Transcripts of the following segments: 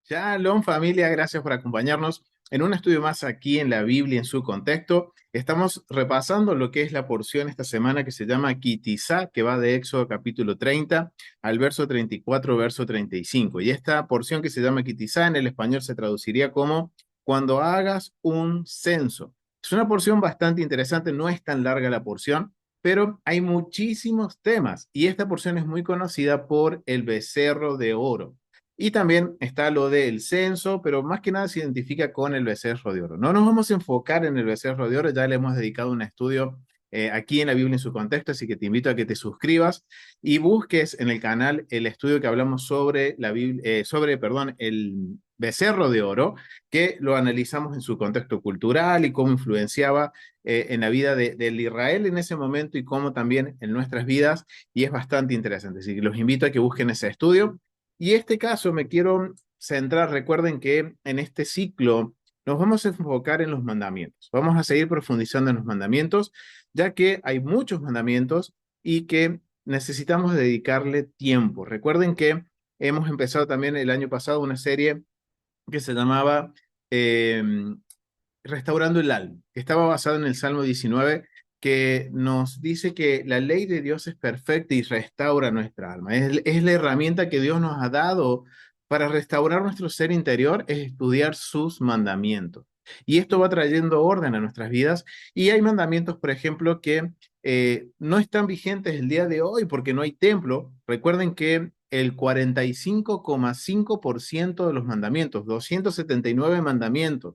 Shalom familia, gracias por acompañarnos en un estudio más aquí en la Biblia en su contexto. Estamos repasando lo que es la porción esta semana que se llama Kitizá, que va de Éxodo capítulo 30 al verso 34, verso 35. Y esta porción que se llama Kitizá en el español se traduciría como cuando hagas un censo. Es una porción bastante interesante, no es tan larga la porción, pero hay muchísimos temas y esta porción es muy conocida por el becerro de oro. Y también está lo del censo, pero más que nada se identifica con el becerro de oro. No nos vamos a enfocar en el becerro de oro, ya le hemos dedicado un estudio aquí en la Biblia en su contexto, así que te invito a que te suscribas y busques en el canal el estudio que hablamos sobre la Biblia, perdón, el becerro de oro, que lo analizamos en su contexto cultural y cómo influenciaba en la vida del Israel en ese momento y cómo también en nuestras vidas, y es bastante interesante. Así que los invito a que busquen ese estudio. Y este caso me quiero centrar, recuerden que en este ciclo nos vamos a enfocar en los mandamientos. Vamos a seguir profundizando en los mandamientos, ya que hay muchos mandamientos y que necesitamos dedicarle tiempo. Recuerden que hemos empezado también el año pasado una serie que se llamaba eh, Restaurando el alma, que estaba basado en el Salmo 19, que nos dice que la ley de Dios es perfecta y restaura nuestra alma. Es la herramienta que Dios nos ha dado para restaurar nuestro ser interior, es estudiar sus mandamientos. Y esto va trayendo orden a nuestras vidas. Y hay mandamientos, por ejemplo, que no están vigentes el día de hoy porque no hay templo. Recuerden que el 45,5% de los mandamientos, 279 mandamientos,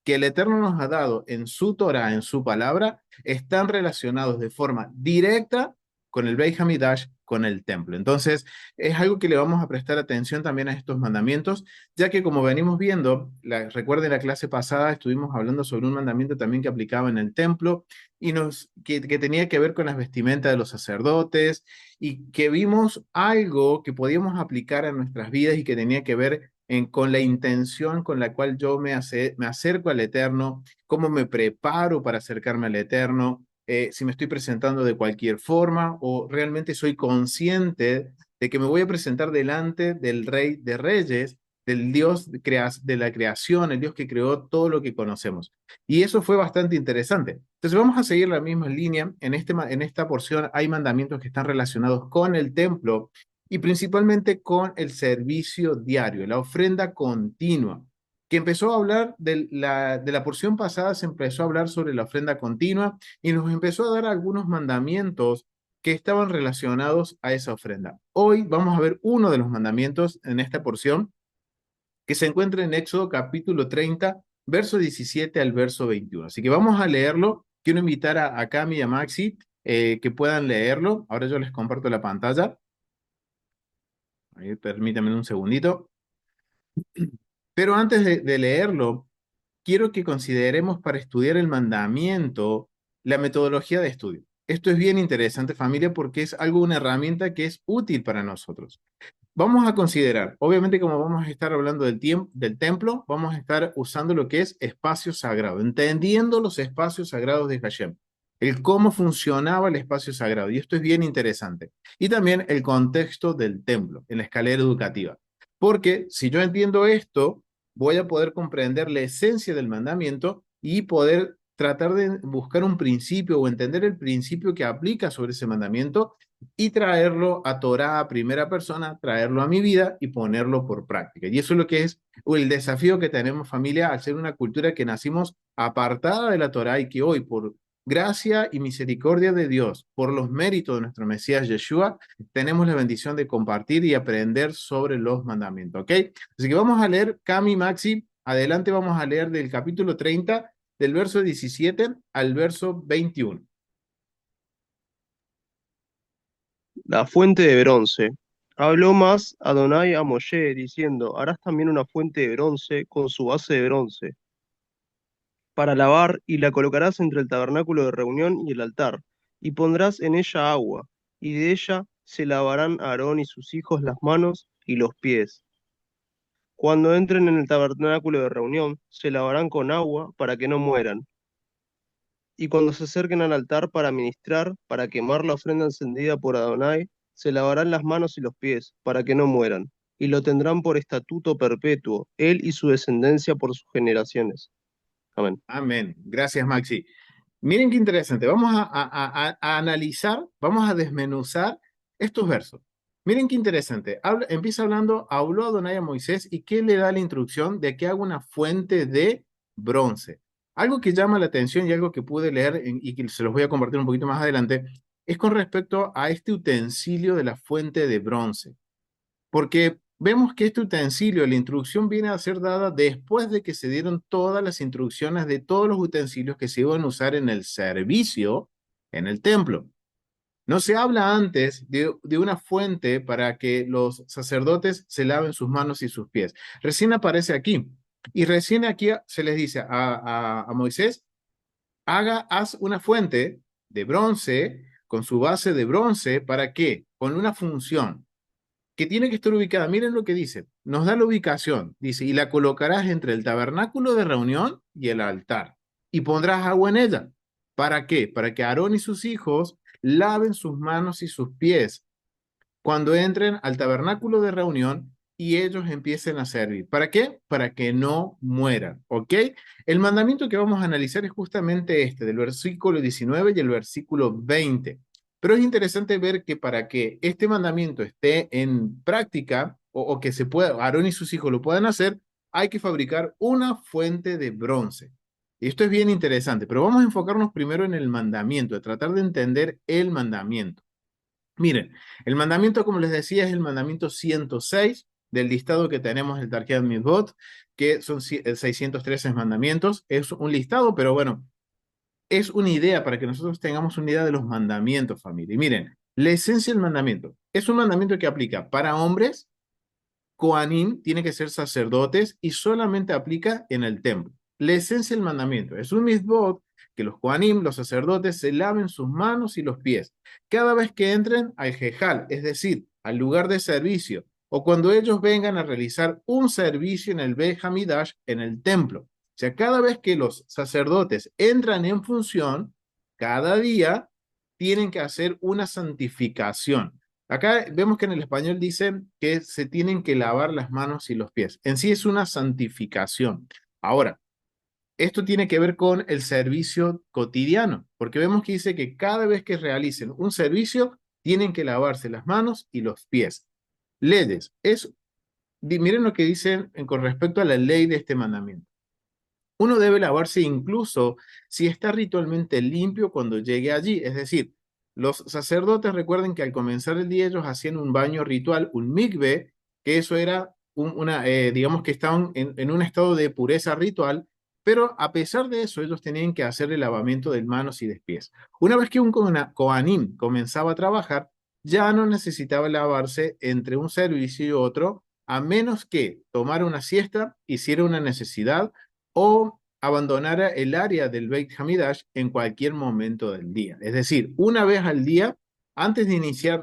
que el Eterno nos ha dado en su Torah, en su palabra, están relacionados de forma directa con el Beit Hamidash, con el templo. Entonces, es algo que le vamos a prestar atención también a estos mandamientos, ya que como venimos viendo, recuerden la clase pasada estuvimos hablando sobre un mandamiento también que aplicaba en el templo y que tenía que ver con las vestimentas de los sacerdotes y que vimos algo que podíamos aplicar a nuestras vidas y que tenía que ver con la intención con la cual yo me acerco al Eterno, cómo me preparo para acercarme al Eterno, si me estoy presentando de cualquier forma o realmente soy consciente de que me voy a presentar delante del Rey de Reyes, del Dios de la creación, el Dios que creó todo lo que conocemos. Y eso fue bastante interesante. Entonces vamos a seguir la misma línea. En esta porción hay mandamientos que están relacionados con el templo y principalmente con el servicio diario, la ofrenda continua, que empezó a hablar de la porción pasada, se empezó a hablar sobre la ofrenda continua y nos empezó a dar algunos mandamientos que estaban relacionados a esa ofrenda. Hoy vamos a ver uno de los mandamientos en esta porción que se encuentra en Éxodo capítulo 30, verso 17 al verso 21. Así que vamos a leerlo. Quiero invitar a Cami y a Maxi que puedan leerlo. Ahora yo les comparto la pantalla. Ahí, permítanme un segundito. Pero antes de leerlo, quiero que consideremos para estudiar el mandamiento la metodología de estudio. Esto es bien interesante, familia, porque es algo, una herramienta que es útil para nosotros. Vamos a considerar, obviamente, como vamos a estar hablando del templo, vamos a estar usando lo que es espacio sagrado, entendiendo los espacios sagrados de Hashem, el cómo funcionaba el espacio sagrado, y esto es bien interesante. Y también el contexto del templo, en la escalera educativa. Porque si yo entiendo esto, voy a poder comprender la esencia del mandamiento y poder tratar de buscar un principio o entender el principio que aplica sobre ese mandamiento y traerlo a Torah a primera persona, traerlo a mi vida y ponerlo por práctica. Y eso es lo que es el desafío que tenemos, familia, al ser una cultura que nacimos apartada de la Torah y que hoy, por gracia y misericordia de Dios, por los méritos de nuestro Mesías Yeshua, tenemos la bendición de compartir y aprender sobre los mandamientos, ¿ok? Así que vamos a leer, Cami, Maxi, adelante vamos a leer del capítulo 30, del verso 17 al verso 21. La fuente de bronce. Habló más Adonai a Moshe, diciendo, harás también una fuente de bronce con su base de bronce, para lavar, y la colocarás entre el tabernáculo de reunión y el altar, y pondrás en ella agua, y de ella se lavarán Aarón y sus hijos las manos y los pies. Cuando entren en el tabernáculo de reunión, se lavarán con agua para que no mueran. Y cuando se acerquen al altar para ministrar, para quemar la ofrenda encendida por Adonai, se lavarán las manos y los pies, para que no mueran. y lo tendrán por estatuto perpetuo, él y su descendencia por sus generaciones. Amén. Amén. Gracias, Maxi. Miren qué interesante. Vamos a analizar, vamos a desmenuzar estos versos. Miren qué interesante. Empieza hablando, habló Adonai a Moisés y que le da la instrucción de que haga una fuente de bronce. Algo que llama la atención y algo que pude leer y que se los voy a compartir un poquito más adelante es con respecto a este utensilio de la fuente de bronce. Porque vemos que este utensilio, la introducción viene a ser dada después de que se dieron todas las instrucciones de todos los utensilios que se iban a usar en el servicio en el templo. No se habla antes de una fuente para que los sacerdotes se laven sus manos y sus pies. Recién aparece aquí. Y recién aquí se les dice a Moisés, haz una fuente de bronce con su base de bronce. ¿Para qué? Con una función que tiene que estar ubicada. Miren lo que dice. Nos da la ubicación. Dice, y la colocarás entre el tabernáculo de reunión y el altar. Y pondrás agua en ella. ¿Para qué? Para que Aarón y sus hijos laven sus manos y sus pies cuando entren al tabernáculo de reunión y ellos empiecen a servir. ¿Para qué? Para que no mueran, ¿ok? El mandamiento que vamos a analizar es justamente este, del versículo 19 y el versículo 20. Pero es interesante ver que para que este mandamiento esté en práctica o que se pueda, Aarón y sus hijos lo puedan hacer, hay que fabricar una fuente de bronce. Y esto es bien interesante, pero vamos a enfocarnos primero en el mandamiento, de tratar de entender el mandamiento. Miren, el mandamiento, como les decía, es el mandamiento 106 del listado que tenemos el Tarjeta Mitzvot, que son 613 mandamientos. Es un listado, pero bueno, es una idea para que nosotros tengamos una idea de los mandamientos, familia. Y miren, la esencia del mandamiento es un mandamiento que aplica para hombres. Coanim tiene que ser sacerdotes y solamente aplica en el templo. La esencia del mandamiento es un mitzvot que los Coanim, los sacerdotes, se laven sus manos y los pies cada vez que entren al Jejal, es decir, al lugar de servicio, o cuando ellos vengan a realizar un servicio en el Beit Hamidash, en el templo. O sea, cada vez que los sacerdotes entran en función, cada día tienen que hacer una santificación. Acá vemos que en el español dicen que se tienen que lavar las manos y los pies. En sí es una santificación. Ahora, esto tiene que ver con el servicio cotidiano, porque vemos que dice que cada vez que realicen un servicio, tienen que lavarse las manos y los pies. Leyes. Miren lo que dicen con respecto a la ley de este mandamiento. Uno debe lavarse incluso si está ritualmente limpio cuando llegue allí. Es decir, los sacerdotes recuerden que al comenzar el día ellos hacían un baño ritual, un mikve, que eso era digamos que estaban en un estado de pureza ritual, pero a pesar de eso ellos tenían que hacer el lavamiento de manos y de pies. Una vez que un Kohanim comenzaba a trabajar, ya no necesitaba lavarse entre un servicio y otro, a menos que tomara una siesta, hiciera una necesidad o abandonara el área del Beit Hamidash en cualquier momento del día. Es decir, una vez al día, antes de iniciar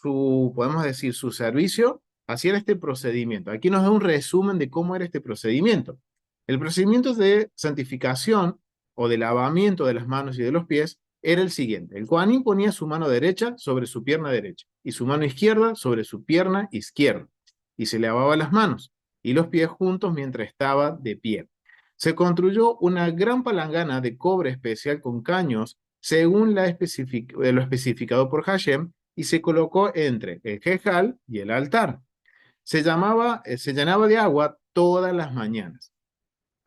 podemos decir, su servicio, hacían este procedimiento. Aquí nos da un resumen de cómo era este procedimiento. El procedimiento de santificación o de lavamiento de las manos y de los pies era el siguiente. El Kohanim ponía su mano derecha sobre su pierna derecha y su mano izquierda sobre su pierna izquierda y se lavaba las manos y los pies juntos mientras estaba de pie. Se construyó una gran palangana de cobre especial con caños, según lo especificado por Hashem, y se colocó entre el Jejal y el altar. Se llenaba de agua todas las mañanas.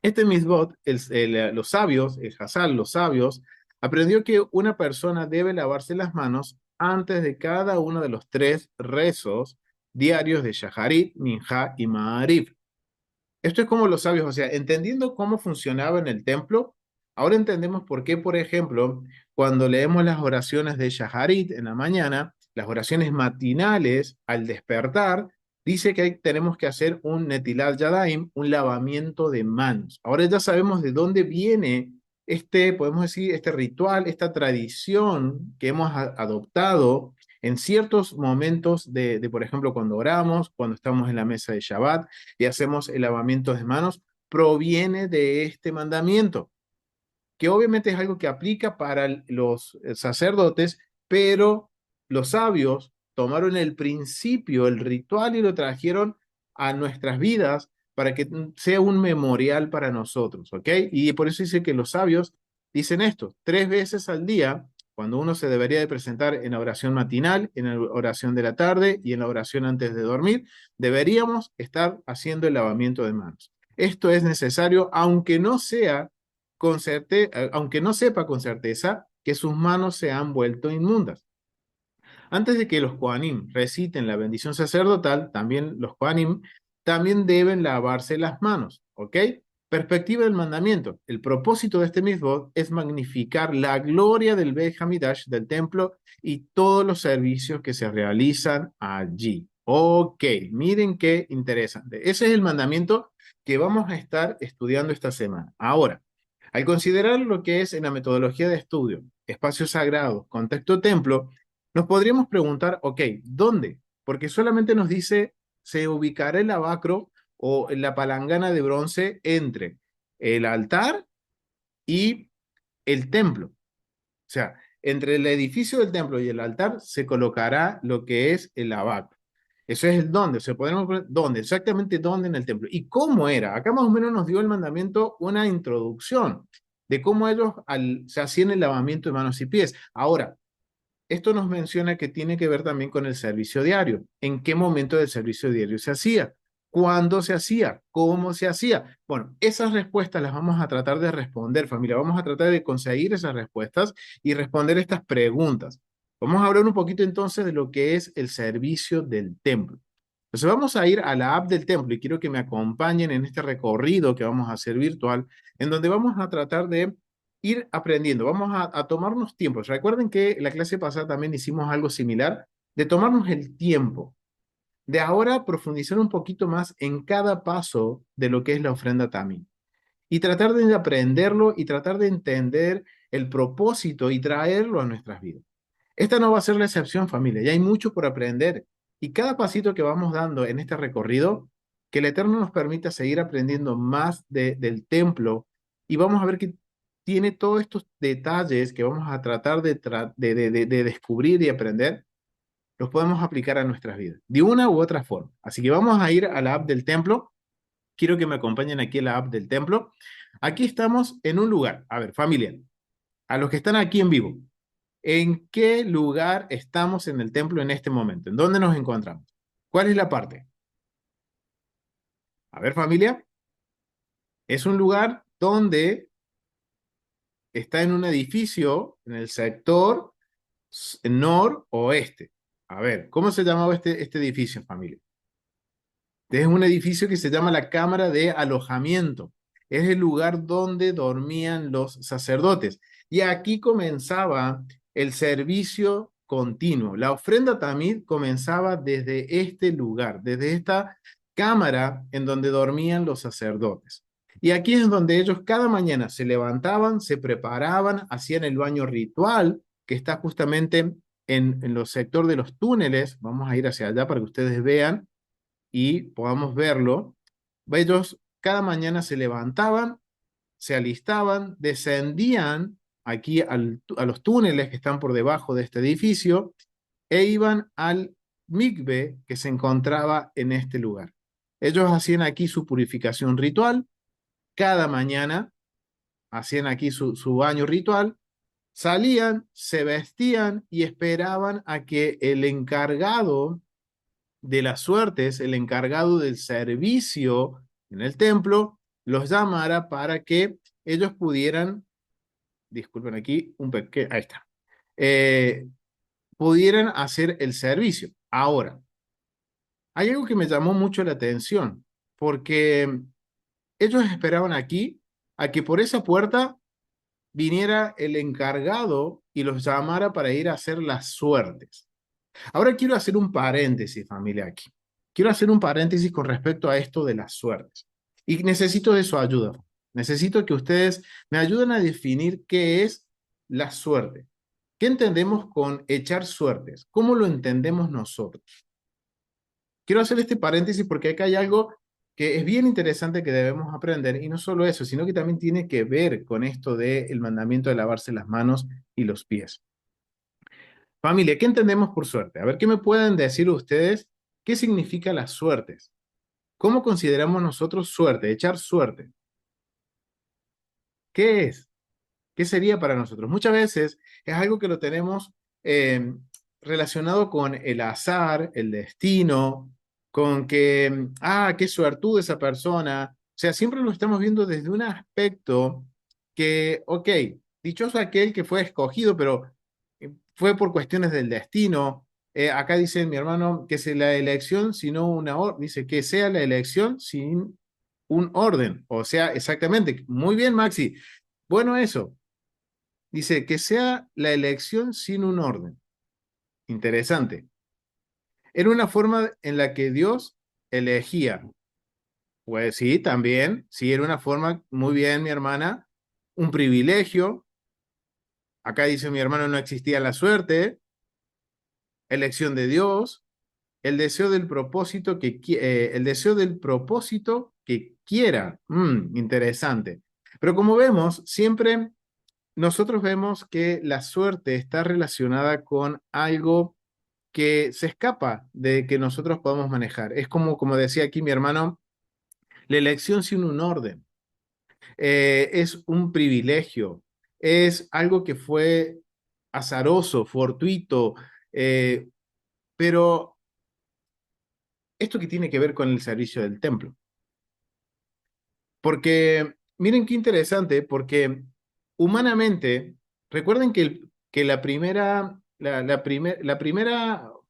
Este misbot, los sabios, el Hazal, los sabios, aprendió que una persona debe lavarse las manos antes de cada uno de los 3 rezos diarios de Shaharit, Minha y Ma'ariv. Esto es como los sabios, o sea, entendiendo cómo funcionaba en el templo, ahora entendemos por qué, por ejemplo, cuando leemos las oraciones de Shaharit en la mañana, las oraciones matinales al despertar, dice que tenemos que hacer un Netilat Yadayim, un lavamiento de manos. Ahora ya sabemos de dónde viene podemos decir, este ritual, esta tradición que hemos adoptado en ciertos momentos por ejemplo, cuando oramos, cuando estamos en la mesa de Shabbat y hacemos el lavamiento de manos, proviene de este mandamiento, que obviamente es algo que aplica para los sacerdotes, pero los sabios tomaron el principio, el ritual y lo trajeron a nuestras vidas para que sea un memorial para nosotros, ¿ok? Y por eso dice que los sabios dicen esto, 3 veces al día, cuando uno se debería de presentar en la oración matinal, en la oración de la tarde y en la oración antes de dormir, deberíamos estar haciendo el lavamiento de manos. Esto es necesario, aunque no sepa con certeza que sus manos se han vuelto inmundas. Antes de que los Kohanim reciten la bendición sacerdotal, también los Kohanim también deben lavarse las manos, ¿ok? Perspectiva del mandamiento. El propósito de este mismo es magnificar la gloria del Beit Hamidash, del templo, y todos los servicios que se realizan allí. Ok, miren qué interesante. Ese es el mandamiento que vamos a estar estudiando esta semana. Ahora, al considerar lo que es en la metodología de estudio, espacios sagrados, contexto templo, nos podríamos preguntar, ok, ¿dónde? Porque solamente nos dice, se ubicará el lavacro o la palangana de bronce entre el altar y el templo. O sea, entre el edificio del templo y el altar se colocará lo que es el lavacro. Eso es el dónde, o sea, podemos poner dónde, exactamente dónde en el templo. ¿Y cómo era? Acá más o menos nos dio el mandamiento una introducción de cómo ellos se hacían el lavamiento de manos y pies. Ahora, esto nos menciona que tiene que ver también con el servicio diario. ¿En qué momento del servicio diario se hacía? ¿Cuándo se hacía? ¿Cómo se hacía? Bueno, esas respuestas las vamos a tratar de responder, familia. Vamos a tratar de conseguir esas respuestas y responder estas preguntas. Vamos a hablar un poquito entonces de lo que es el servicio del templo. Entonces vamos a ir a la app del templo y quiero que me acompañen en este recorrido que vamos a hacer virtual, en donde vamos a tratar de ir aprendiendo. Vamos a tomarnos tiempos. Recuerden que la clase pasada también hicimos algo similar, de tomarnos el tiempo, de ahora profundizar un poquito más en cada paso de lo que es la ofrenda también. Y tratar de aprenderlo y tratar de entender el propósito y traerlo a nuestras vidas. Esta no va a ser la excepción, familia. Ya hay mucho por aprender. Y cada pasito que vamos dando en este recorrido, que el Eterno nos permita seguir aprendiendo más del templo y vamos a ver que tiene todos estos detalles que vamos a tratar de descubrir y aprender, los podemos aplicar a nuestras vidas, de una u otra forma. Así que vamos a ir a la app del templo. Quiero que me acompañen aquí a la app del templo. Aquí estamos en un lugar. A ver, familia, a los que están aquí en vivo, ¿en qué lugar estamos en el templo en este momento? ¿En dónde nos encontramos? ¿Cuál es la parte? A ver, familia, es un lugar donde está en un edificio en el sector noroeste. A ver, ¿cómo se llamaba este edificio, familia? Es un edificio que se llama la Cámara de Alojamiento. Es el lugar donde dormían los sacerdotes. Y aquí comenzaba el servicio continuo. La ofrenda tamid comenzaba desde este lugar, desde esta cámara en donde dormían los sacerdotes. Y aquí es donde ellos cada mañana se levantaban, se preparaban, hacían el baño ritual, que está justamente en los sectores de los túneles. Vamos a ir hacia allá para que ustedes vean y podamos verlo. Ellos cada mañana se levantaban, se alistaban, descendían aquí a los túneles que están por debajo de este edificio e iban al mikve que se encontraba en este lugar. Ellos hacían aquí su purificación ritual, cada mañana hacían aquí su baño ritual, salían, se vestían y esperaban a que el encargado de las suertes, el encargado del servicio en el templo, los llamara para que ellos pudieran, disculpen aquí, ahí está, eh, pudieran hacer el servicio. Ahora, hay algo que me llamó mucho la atención, porque ellos esperaban aquí a que por esa puerta viniera el encargado y los llamara para ir a hacer las suertes. Ahora quiero hacer un paréntesis, familia, aquí. Quiero hacer un paréntesis con respecto a esto de las suertes. Y necesito de su ayuda. Necesito que ustedes me ayuden a definir qué es la suerte. ¿Qué entendemos con echar suertes? ¿Cómo lo entendemos nosotros? Quiero hacer este paréntesis porque acá hay algo que es bien interesante que debemos aprender y no solo eso, sino que también tiene que ver con esto del mandamiento de lavarse las manos y los pies. Familia, ¿qué entendemos por suerte? A ver, ¿qué me pueden decir ustedes? ¿Qué significa las suertes? ¿Cómo consideramos nosotros suerte? Echar suerte. ¿Qué es? ¿Qué sería para nosotros? Muchas veces es algo que lo tenemos eh, relacionado con el azar, el destino, con que, qué suertudo esa persona. O sea, siempre lo estamos viendo desde un aspecto que, ok, dichoso aquel que fue escogido, pero fue por cuestiones del destino. Acá dice mi hermano que sea la elección, sino una orden. Dice que sea la elección sin un orden. O sea, exactamente. Muy bien, Maxi. Bueno, eso. Dice que sea la elección sin un orden. Interesante. Era una forma en la que Dios elegía. Pues sí, también. Sí, era una forma, muy bien, mi hermana. Un privilegio. Acá dice mi hermano, no existía la suerte. Elección de Dios. El deseo del propósito el deseo del propósito que quiera. Interesante. Pero como vemos, siempre nosotros vemos que la suerte está relacionada con algo que se escapa de que nosotros podamos manejar. Es como decía aquí mi hermano, la elección sin un orden. Es un privilegio, es algo que fue azaroso, fortuito, eh, pero esto que tiene que ver con el servicio del templo. Porque miren qué interesante, porque humanamente, recuerden que la primera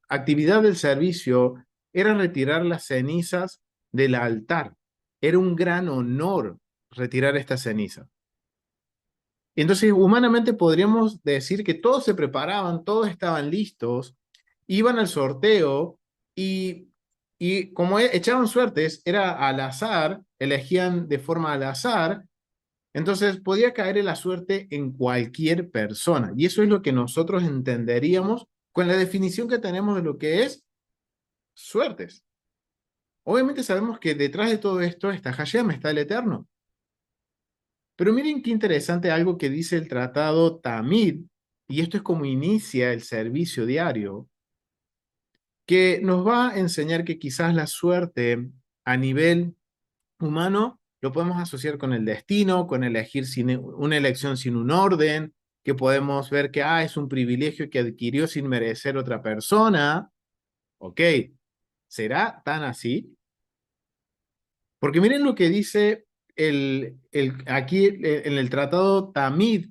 actividad del servicio era retirar las cenizas del altar. Era un gran honor retirar estas cenizas. Y entonces, humanamente podríamos decir que todos se preparaban, todos estaban listos, iban al sorteo y, y como echaban suertes, era al azar, elegían de forma al azar, entonces podía caer en la suerte en cualquier persona. Y eso es lo que nosotros entenderíamos con la definición que tenemos de lo que es suertes. Obviamente sabemos que detrás de todo esto está Hashem, está el Eterno. Pero miren qué interesante algo que dice el tratado Tamid, y esto es como inicia el servicio diario, que nos va a enseñar que quizás la suerte a nivel humano lo podemos asociar con el destino, con elegir sin una elección sin un orden, que podemos ver que es un privilegio que adquirió sin merecer otra persona. Ok, ¿será tan así? Porque miren lo que dice aquí en el Tratado Tamid,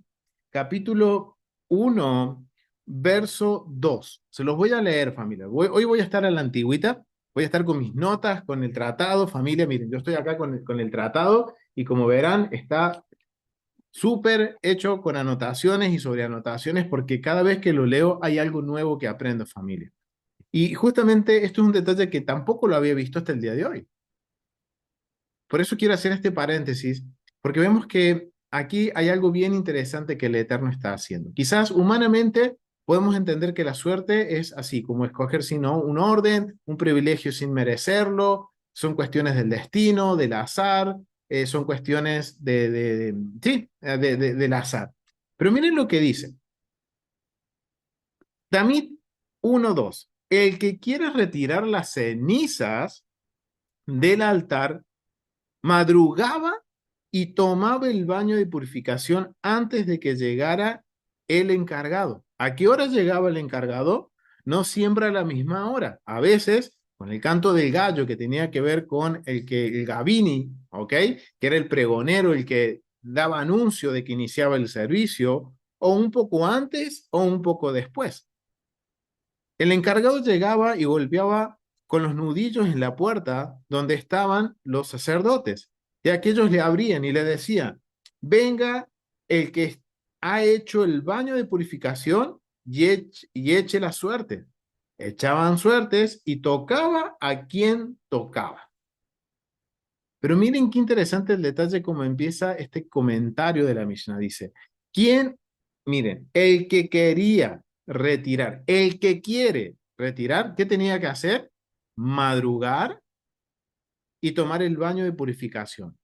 capítulo 1, verso 2. Se los voy a leer, familia. Hoy voy a estar a la antigüita, voy a estar con mis notas, con el tratado, familia. Miren, yo estoy acá con el tratado y como verán, está súper hecho con anotaciones y sobre anotaciones porque cada vez que lo leo hay algo nuevo que aprendo, familia. Y justamente esto es un detalle que tampoco lo había visto hasta el día de hoy. Por eso quiero hacer este paréntesis, porque vemos que aquí hay algo bien interesante que el Eterno está haciendo. Quizás humanamente podemos entender que la suerte es así, como escoger sin un orden, un privilegio sin merecerlo, son cuestiones del destino, del azar, son cuestiones sí, del azar. Pero miren lo que dice. Tamid 1:2. El que quiera retirar las cenizas del altar madrugaba y tomaba el baño de purificación antes de que llegara el encargado. ¿A qué hora llegaba el encargado? No siempre a la misma hora. A veces, con el canto del gallo, que tenía que ver con el Gabini, ¿ok? Que era el pregonero, el que daba anuncio de que iniciaba el servicio, o un poco antes o un poco después. El encargado llegaba y golpeaba con los nudillos en la puerta donde estaban los sacerdotes. Y aquellos le abrían y le decían, venga el que ha hecho el baño de purificación y eche la suerte. Echaban suertes y tocaba a quien tocaba. Pero miren qué interesante el detalle como empieza este comentario de la Mishnah. Dice, ¿quién? Miren, el que quería retirar, el que quiere retirar, ¿qué tenía que hacer? Madrugar y tomar el baño de purificación.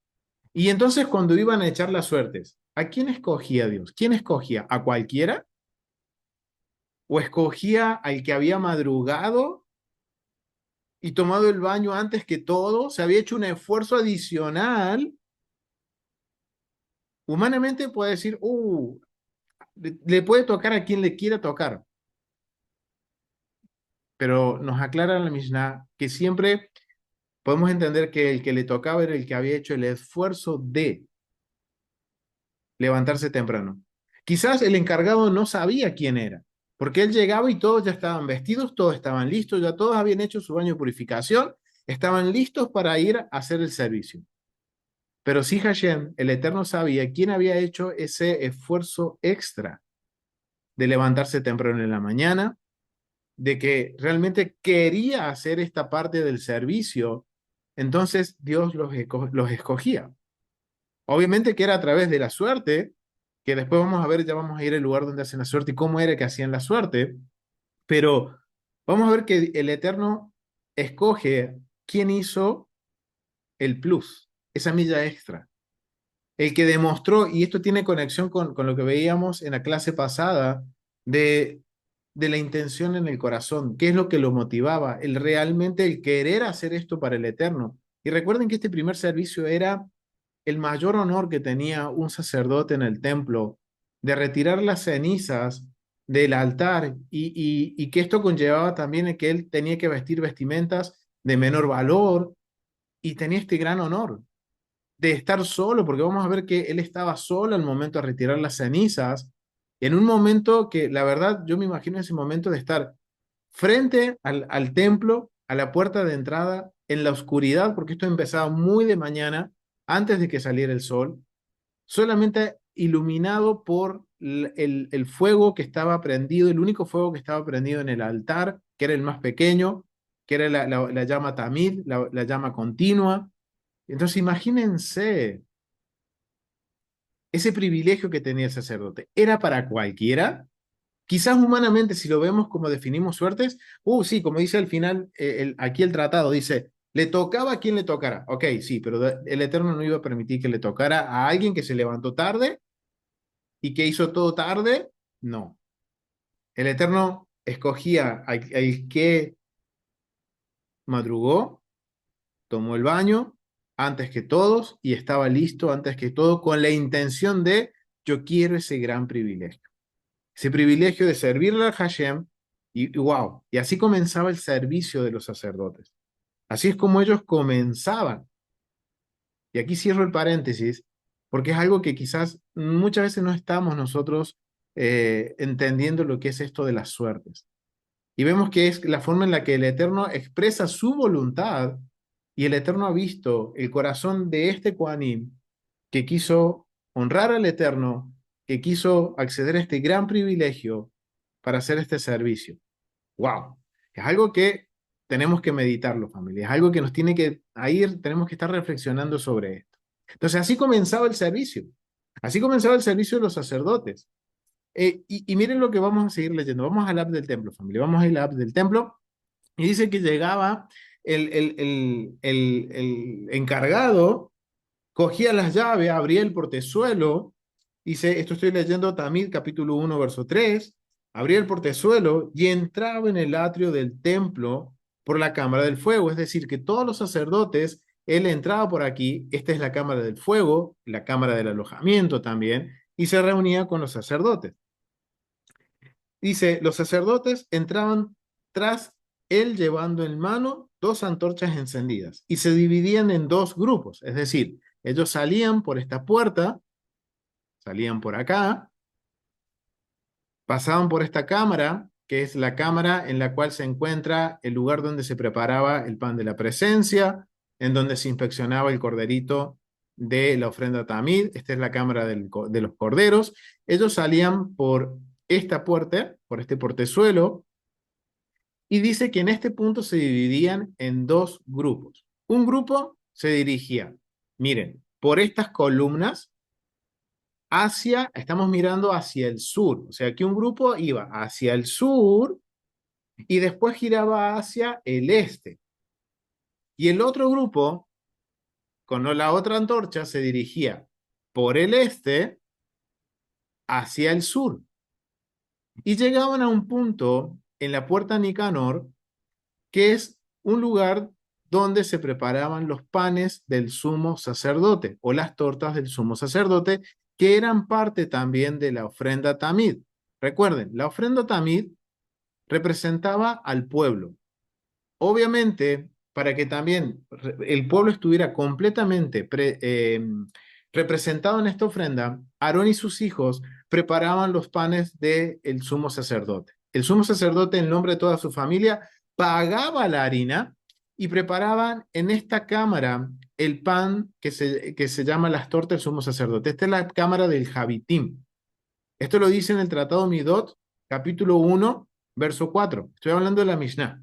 Y entonces cuando iban a echar las suertes, ¿a quién escogía Dios? ¿Quién escogía? ¿A cualquiera? ¿O escogía al que había madrugado y tomado el baño antes que todo, se había hecho un esfuerzo adicional. Humanamente puede decir, le puede tocar a quien le quiera tocar, pero nos aclara la Mishnah que siempre podemos entender que el que le tocaba era el que había hecho el esfuerzo de levantarse temprano. Quizás el encargado no sabía quién era, porque él llegaba y todos ya estaban vestidos, todos estaban listos, ya todos habían hecho su baño de purificación, estaban listos para ir a hacer el servicio. Pero sí Hashem, el Eterno, sabía quién había hecho ese esfuerzo extra de levantarse temprano en la mañana, de que realmente quería hacer esta parte del servicio. Entonces Dios los escogía. Obviamente que era a través de la suerte, que después vamos a ver, ya vamos a ir al lugar donde hacen la suerte y cómo era que hacían la suerte, pero vamos a ver que el Eterno escoge quién hizo el plus, esa milla extra. El que demostró, y esto tiene conexión con lo que veíamos en la clase pasada, de, de la intención en el corazón, qué es lo que lo motivaba, el realmente el querer hacer esto para el Eterno. Y recuerden que este primer servicio era el mayor honor que tenía un sacerdote en el templo, de retirar las cenizas del altar y que esto conllevaba también que él tenía que vestir vestimentas de menor valor y tenía este gran honor de estar solo, porque vamos a ver que él estaba solo al momento de retirar las cenizas, en un momento que la verdad yo me imagino ese momento de estar frente al templo, a la puerta de entrada, en la oscuridad, porque esto empezaba muy de mañana, antes de que saliera el sol, solamente iluminado por el fuego que estaba prendido, el único fuego que estaba prendido en el altar, que era el más pequeño, que era la llama tamid, la llama continua. Entonces imagínense ese privilegio que tenía el sacerdote. ¿Era para cualquiera? Quizás humanamente, si lo vemos como definimos suertes, sí, como dice al final, aquí el tratado dice, le tocaba a quien le tocara. Ok, sí, pero el Eterno no iba a permitir que le tocara a alguien que se levantó tarde y que hizo todo tarde. No. El Eterno escogía al que madrugó, tomó el baño antes que todos y estaba listo antes que todo con la intención de, yo quiero ese gran privilegio. Ese privilegio de servirle al Hashem, y wow, y así comenzaba el servicio de los sacerdotes. Así es como ellos comenzaban. Y aquí cierro el paréntesis, porque es algo que quizás muchas veces no estamos nosotros entendiendo lo que es esto de las suertes. Y vemos que es la forma en la que el Eterno expresa su voluntad, y el Eterno ha visto el corazón de este Kohanim que quiso honrar al Eterno, que quiso acceder a este gran privilegio para hacer este servicio. ¡Wow! Es algo que tenemos que meditarlo, familia. Es algo que nos tiene que ir, tenemos que estar reflexionando sobre esto. Entonces, así comenzaba el servicio. Así comenzaba el servicio de los sacerdotes. Y miren lo que vamos a seguir leyendo. Vamos al app del templo, familia. Vamos al app del templo. Y dice que llegaba el encargado, cogía las llaves, abría el portezuelo, dice, esto estoy leyendo Tamid capítulo 1 verso 3, abría el portezuelo y entraba en el atrio del templo por la cámara del fuego, es decir, que todos los sacerdotes, él entraba por aquí, esta es la cámara del fuego, la cámara del alojamiento también, y se reunía con los sacerdotes. Dice, los sacerdotes entraban tras él llevando en mano dos antorchas encendidas y se dividían en dos grupos, es decir, ellos salían por esta puerta, salían por acá, pasaban por esta cámara, que es la cámara en la cual se encuentra el lugar donde se preparaba el pan de la presencia, en donde se inspeccionaba el corderito de la ofrenda tamid. Esta es la cámara de los corderos. Ellos salían por esta puerta, por este portezuelo, y dice que en este punto se dividían en dos grupos. Un grupo se dirigía, miren, por estas columnas estamos mirando hacia el sur, o sea, que un grupo iba hacia el sur y después giraba hacia el este. Y el otro grupo, con la otra antorcha, se dirigía por el este hacia el sur. Y llegaban a un punto en la puerta Nicanor, que es un lugar donde se preparaban los panes del sumo sacerdote o las tortas del sumo sacerdote, que eran parte también de la ofrenda tamid. Recuerden, la ofrenda tamid representaba al pueblo. Obviamente, para que también el pueblo estuviera completamente representado en esta ofrenda, Aarón y sus hijos preparaban los panes del sumo sacerdote. El sumo sacerdote, en nombre de toda su familia, pagaba la harina y preparaban en esta cámara el pan que se llama las tortas del sumo sacerdote. Esta es la cámara del Javitim. Esto lo dice en el Tratado Midot, capítulo 1, verso 4. Estoy hablando de la Mishnah.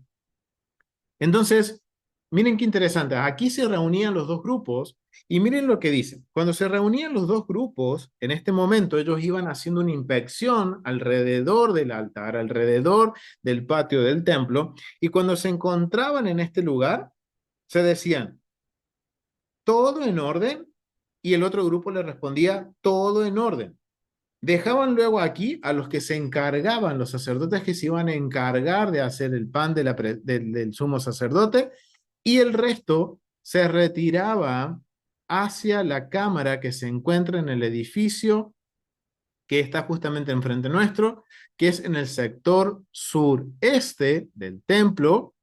Entonces, miren qué interesante. Aquí se reunían los dos grupos y miren lo que dicen. Cuando se reunían los dos grupos, en este momento ellos iban haciendo una inspección alrededor del altar, alrededor del patio del templo, y cuando se encontraban en este lugar, se decían, todo en orden, y el otro grupo le respondía, todo en orden. Dejaban luego aquí a los que se encargaban, los sacerdotes que se iban a encargar de hacer el pan del sumo sacerdote, y el resto se retiraba hacia la cámara que se encuentra en el edificio que está justamente enfrente nuestro, que es en el sector sureste del templo,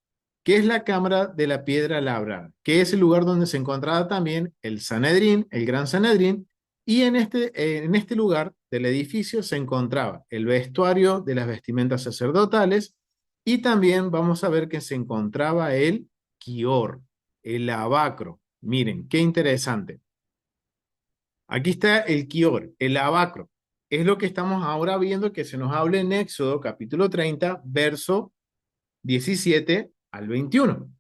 que es la cámara de la piedra labrada, que es el lugar donde se encontraba también el Sanedrín, el gran Sanedrín, y en este lugar del edificio se encontraba el vestuario de las vestimentas sacerdotales, y también vamos a ver que se encontraba el Kior, el lavacro. Miren, qué interesante. Aquí está el Kior, el lavacro. Es lo que estamos ahora viendo que se nos habla en Éxodo capítulo 30, verso 17 al 21.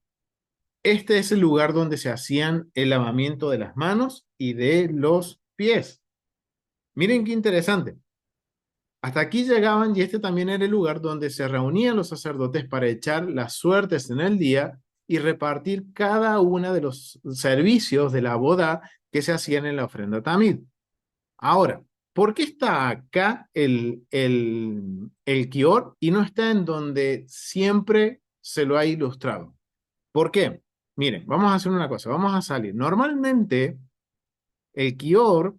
Este es el lugar donde se hacían el lavamiento de las manos y de los pies. Miren qué interesante. Hasta aquí llegaban y este también era el lugar donde se reunían los sacerdotes para echar las suertes en el día y repartir cada uno de los servicios de la boda que se hacían en la ofrenda tamid. Ahora, ¿por qué está acá el Kior y no está en donde siempre se lo ha ilustrado? ¿Por qué? Miren, vamos a hacer una cosa, vamos a salir. Normalmente el Kior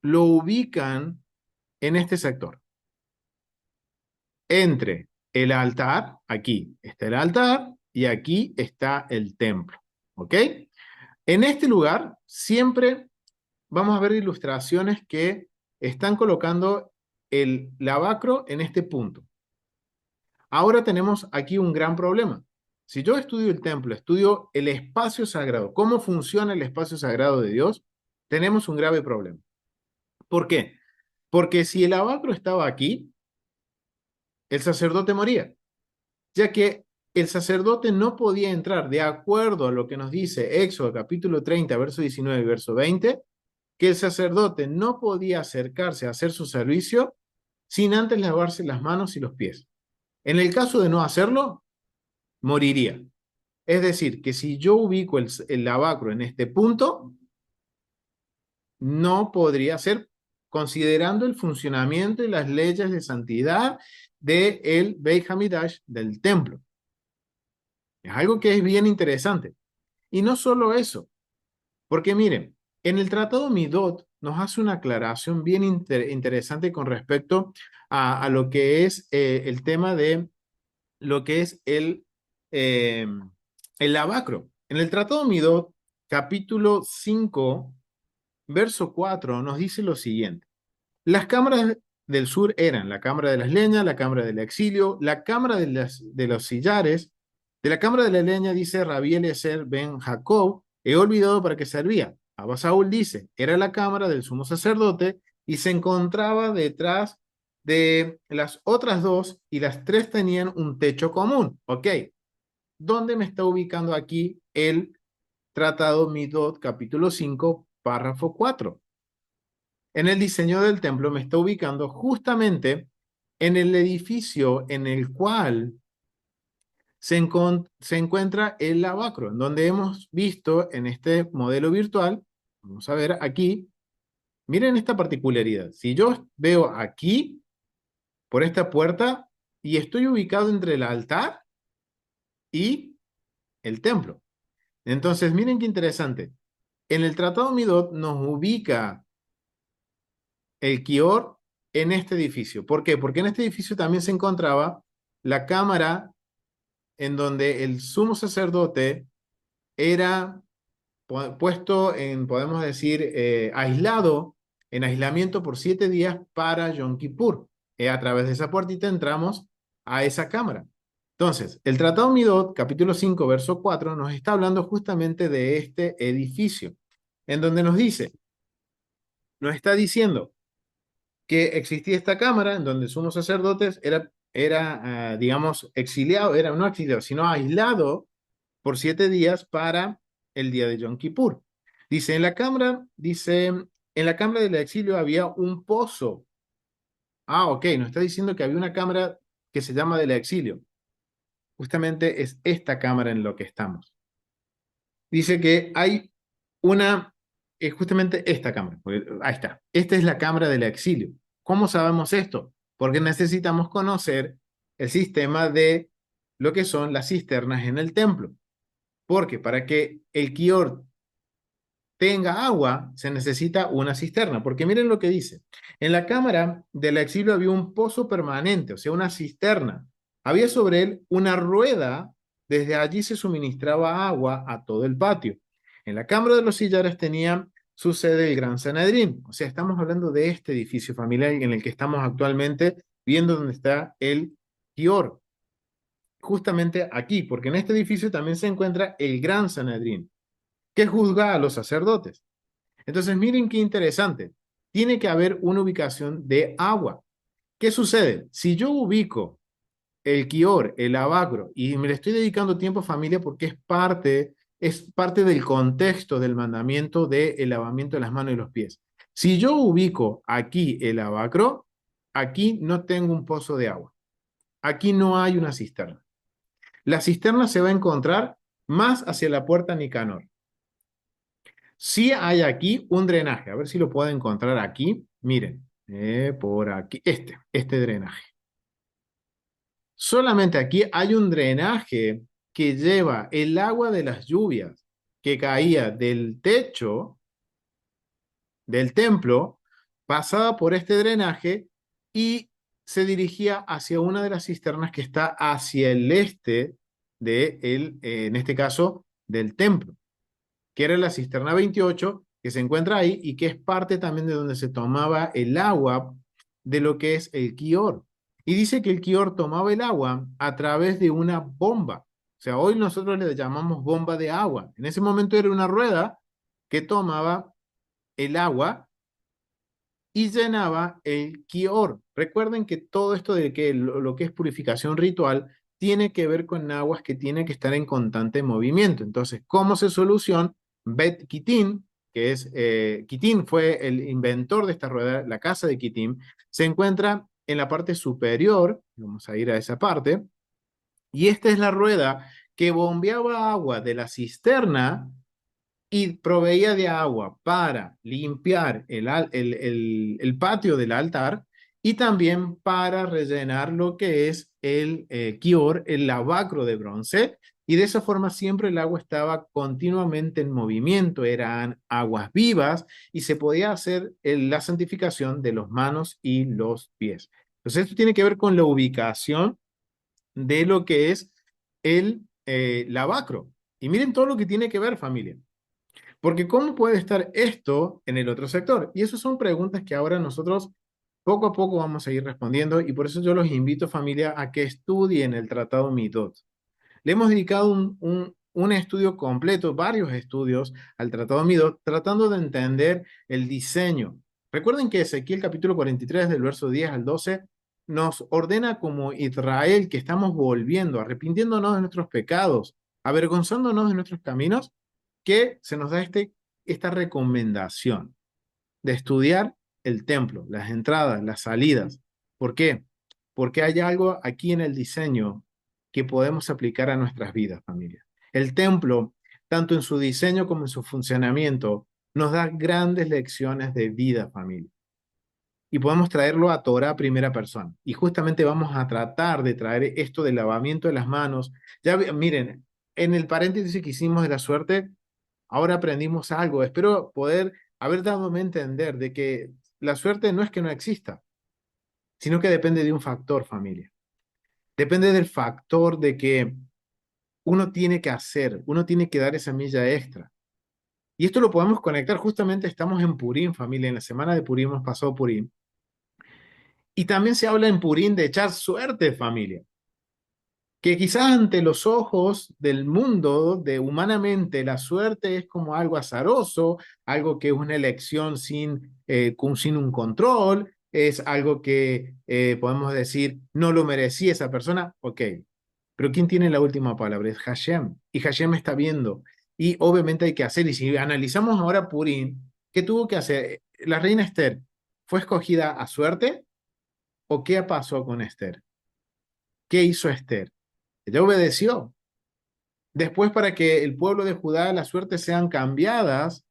lo ubican en este sector, entre el altar, aquí está el altar y aquí está el templo, ¿ok? En este lugar siempre vamos a ver ilustraciones que están colocando el lavacro en este punto. Ahora tenemos aquí un gran problema. Si yo estudio el templo, estudio el espacio sagrado, cómo funciona el espacio sagrado de Dios, tenemos un grave problema. ¿Por qué? Porque si el lavacro estaba aquí, el sacerdote moría, ya que el sacerdote no podía entrar de acuerdo a lo que nos dice Éxodo capítulo 30, verso 19 y verso 20, que el sacerdote no podía acercarse a hacer su servicio sin antes lavarse las manos y los pies. En el caso de no hacerlo, moriría. Es decir, que si yo ubico el lavacro en este punto, no podría ser, considerando el funcionamiento y las leyes de santidad del Beit Hamidash, del templo. Es algo que es bien interesante. Y no solo eso, porque miren, en el Tratado Midot nos hace una aclaración bien interesante con respecto a lo que es el tema de lo que es eh, el lavacro. En el Tratado Midot, capítulo 5, verso 4, nos dice lo siguiente. Las cámaras del sur eran la cámara de las leñas, la cámara del exilio, la cámara de los sillares. De la cámara de la leña dice Rabí Eliezer ben Jacob, he olvidado para qué servía. Abba Saúl dice, era la cámara del sumo sacerdote y se encontraba detrás de las otras dos y las tres tenían un techo común. Ok, ¿dónde me está ubicando aquí el Tratado Midot, capítulo 5, párrafo 4? En el diseño del templo me está ubicando justamente en el edificio en el cual se encuentra el lavacro, en donde hemos visto en este modelo virtual, vamos a ver aquí, miren esta particularidad. Si yo veo aquí, por esta puerta, y estoy ubicado entre el altar y el templo. Entonces, miren qué interesante. En el Tratado Midot nos ubica el Kior en este edificio. ¿Por qué? Porque en este edificio también se encontraba la cámara en donde el sumo sacerdote era puesto en, podemos decir, aislado, en aislamiento por 7 días para Yom Kippur. A través de esa puertita entramos a esa cámara. Entonces, el Tratado Midot, capítulo 5, verso 4, nos está hablando justamente de este edificio, en donde nos está diciendo que existía esta cámara en donde el sumo sacerdotes digamos, exiliado, era no exiliado, sino aislado por 7 días para el día de Yom Kippur. Dice, en la cámara del exilio había un pozo. Ah, ok, nos está diciendo que había una cámara que se llama del exilio. Justamente es esta cámara en lo que estamos. Dice que hay una, es justamente esta cámara. Ahí está. Esta es la cámara del exilio. ¿Cómo sabemos esto? Porque necesitamos conocer el sistema de lo que son las cisternas en el templo. Porque para que el Kior tenga agua, se necesita una cisterna. Porque miren lo que dice. En la cámara del exilio había un pozo permanente, o sea, una cisterna. Había sobre él una rueda. Desde allí se suministraba agua a todo el patio. En la cámara de los sillares tenía su sede el Gran Sanedrín. O sea, estamos hablando de este edificio familiar en el que estamos actualmente viendo donde está el Kior. Justamente aquí, porque en este edificio también se encuentra el Gran Sanedrín, que juzga a los sacerdotes. Entonces, miren qué interesante. Tiene que haber una ubicación de agua. ¿Qué sucede? Si yo ubico el Kior, el Abacro, y me le estoy dedicando tiempo a familia porque es parte del contexto del mandamiento del lavamiento de las manos y los pies. Si yo ubico aquí el Abacro, aquí no tengo un pozo de agua. Aquí no hay una cisterna. La cisterna se va a encontrar más hacia la puerta Nicanor. Sí hay aquí un drenaje, a ver si lo puedo encontrar aquí. Miren, por aquí, este drenaje. Solamente aquí hay un drenaje que lleva el agua de las lluvias que caía del techo del templo, pasaba por este drenaje y se dirigía hacia una de las cisternas que está hacia el este en este caso, del templo, que era la cisterna 28, que se encuentra ahí y que es parte también de donde se tomaba el agua de lo que es el Kior. Y dice que el Kior tomaba el agua a través de una bomba. O sea, hoy nosotros le llamamos bomba de agua. En ese momento era una rueda que tomaba el agua y llenaba el Kior. Recuerden que todo esto de que lo que es purificación ritual tiene que ver con aguas que tienen que estar en constante movimiento. Entonces, ¿cómo se soluciona? Bet Kitin, que es, Kitin fue el inventor de esta rueda, la casa de Kitin, se encuentra en la parte superior, vamos a ir a esa parte, y esta es la rueda que bombeaba agua de la cisterna y proveía de agua para limpiar el patio del altar y también para rellenar lo que es el kior, el lavacro de bronce. Y de esa forma siempre el agua estaba continuamente en movimiento, eran aguas vivas y se podía hacer la santificación de los manos y los pies. Entonces esto tiene que ver con la ubicación de lo que es el lavacro. Y miren todo lo que tiene que ver, familia. Porque ¿cómo puede estar esto en el otro sector? Y esas son preguntas que ahora nosotros poco a poco vamos a ir respondiendo y por eso yo los invito, familia, a que estudien el Tratado Midot. Le hemos dedicado un estudio completo, varios estudios al Tratado Midot, tratando de entender el diseño. Recuerden que Ezequiel capítulo 43, del verso 10 al 12, nos ordena como Israel que estamos volviendo, arrepintiéndonos de nuestros pecados, avergonzándonos de nuestros caminos, que se nos da esta recomendación de estudiar el templo, las entradas, las salidas. ¿Por qué? Porque hay algo aquí en el diseño que podemos aplicar a nuestras vidas, familia. El templo, tanto en su diseño como en su funcionamiento, nos da grandes lecciones de vida, familia. Y podemos traerlo a Torah primera persona. Y justamente vamos a tratar de traer esto del lavamiento de las manos. Ya miren, en el paréntesis que hicimos de la suerte, ahora aprendimos algo. Espero poder haber dado a entender de que la suerte no es que no exista, sino que depende de un factor, familia. Depende del factor de que uno tiene que hacer, uno tiene que dar esa milla extra. Y esto lo podemos conectar, justamente estamos en Purim, familia, en la semana de Purim hemos pasado Purim. Y también se habla en Purim de echar suerte, familia. Que quizás ante los ojos del mundo, de humanamente, la suerte es como algo azaroso, algo que es una elección sin un control, es algo que podemos decir, no lo merecía esa persona, ok, pero ¿quién tiene la última palabra? Es Hashem, y Hashem está viendo, y obviamente hay que hacer, y si analizamos ahora Purim, ¿qué tuvo que hacer? La reina Esther, ¿fue escogida a suerte o qué pasó con Esther? ¿Qué hizo Esther? Ella obedeció. Después, para que el pueblo de Judá las suertes sean cambiadas,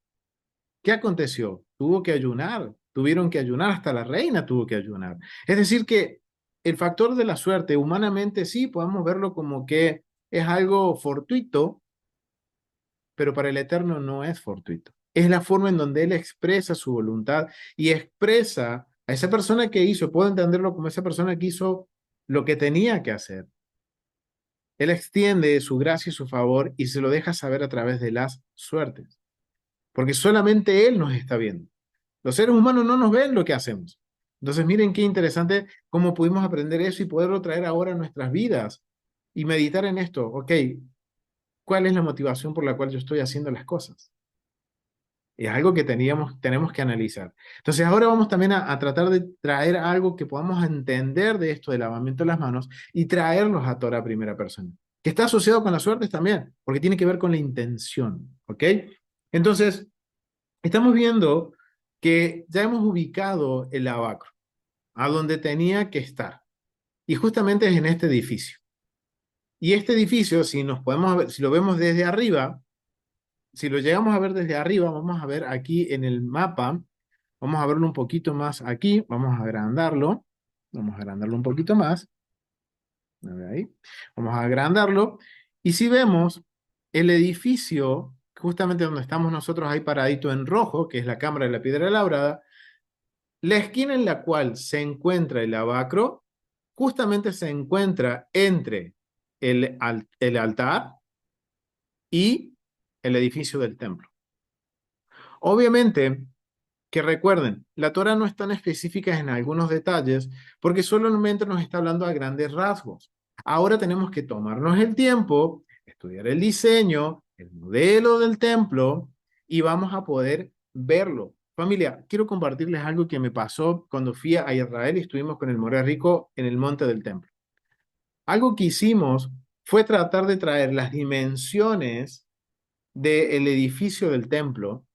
¿qué aconteció? Tuvo que ayunar, tuvieron que ayunar, hasta la reina tuvo que ayunar. Es decir, que el factor de la suerte, humanamente sí, podemos verlo como que es algo fortuito, pero para el Eterno no es fortuito. Es la forma en donde Él expresa su voluntad y expresa a esa persona que hizo, puedo entenderlo como esa persona que hizo lo que tenía que hacer. Él extiende su gracia y su favor y se lo deja saber a través de las suertes, porque solamente Él nos está viendo. Los seres humanos no nos ven lo que hacemos. Entonces, miren qué interesante cómo pudimos aprender eso y poderlo traer ahora a nuestras vidas y meditar en esto. Ok, ¿cuál es la motivación por la cual yo estoy haciendo las cosas? Es algo que tenemos que analizar. Entonces, ahora vamos también a tratar de traer algo que podamos entender de esto del lavamiento de las manos y traerlos a Torah primera persona, que está asociado con las suertes también, porque tiene que ver con la intención, ¿ok? Entonces, estamos viendo que ya hemos ubicado el lavacro a donde tenía que estar, y justamente es en este edificio. Y este edificio, si nos podemos ver, si lo vemos desde arriba, si lo llegamos a ver desde arriba, vamos a ver aquí en el mapa, vamos a verlo un poquito más aquí, vamos a agrandarlo un poquito más, a ver ahí, vamos a agrandarlo, y si vemos el edificio, justamente donde estamos nosotros ahí paradito en rojo, que es la Cámara de la Piedra Labrada, la esquina en la cual se encuentra el lavacro, justamente se encuentra entre el altar y el edificio del templo. Obviamente, que recuerden, la Torah no es tan específica en algunos detalles porque solamente nos está hablando a grandes rasgos. Ahora tenemos que tomarnos el tiempo, estudiar el diseño, el modelo del templo y vamos a poder verlo. Familia, quiero compartirles algo que me pasó cuando fui a Israel y estuvimos con el Moré Rico en el monte del templo. Algo que hicimos fue tratar de traer las dimensiones del edificio del templo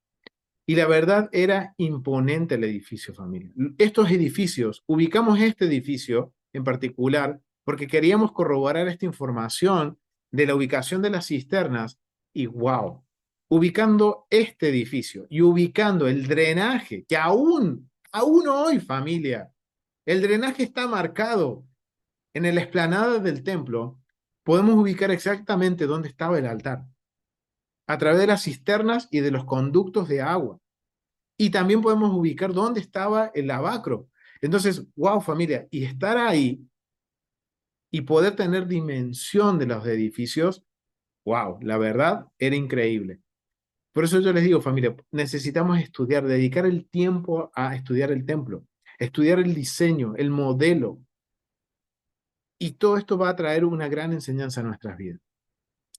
y la verdad era imponente el edificio, familia. Estos edificios, ubicamos este edificio en particular porque queríamos corroborar esta información de la ubicación de las cisternas y wow, ubicando este edificio y ubicando el drenaje, que aún hoy, familia, el drenaje está marcado en la explanada del templo, podemos ubicar exactamente dónde estaba el altar, a través de las cisternas y de los conductos de agua. Y también podemos ubicar dónde estaba el lavacro. Entonces, wow, familia, y estar ahí y poder tener dimensión de los edificios, wow, la verdad era increíble. Por eso yo les digo, familia, necesitamos estudiar, dedicar el tiempo a estudiar el templo, estudiar el diseño, el modelo, y todo esto va a traer una gran enseñanza a nuestras vidas.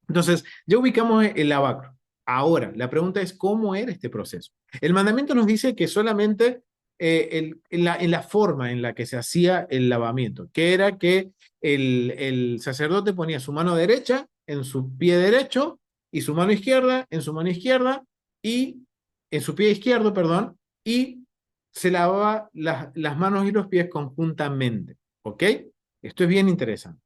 Entonces, ya ubicamos el lavacro. Ahora, la pregunta es, ¿cómo era este proceso? El mandamiento nos dice que solamente en la forma en la que se hacía el lavamiento, que era que el sacerdote ponía su mano derecha en su pie derecho y su mano izquierda en su mano izquierda y en su pie izquierdo, perdón, y se lavaba las manos y los pies conjuntamente. ¿Ok? Esto es bien interesante.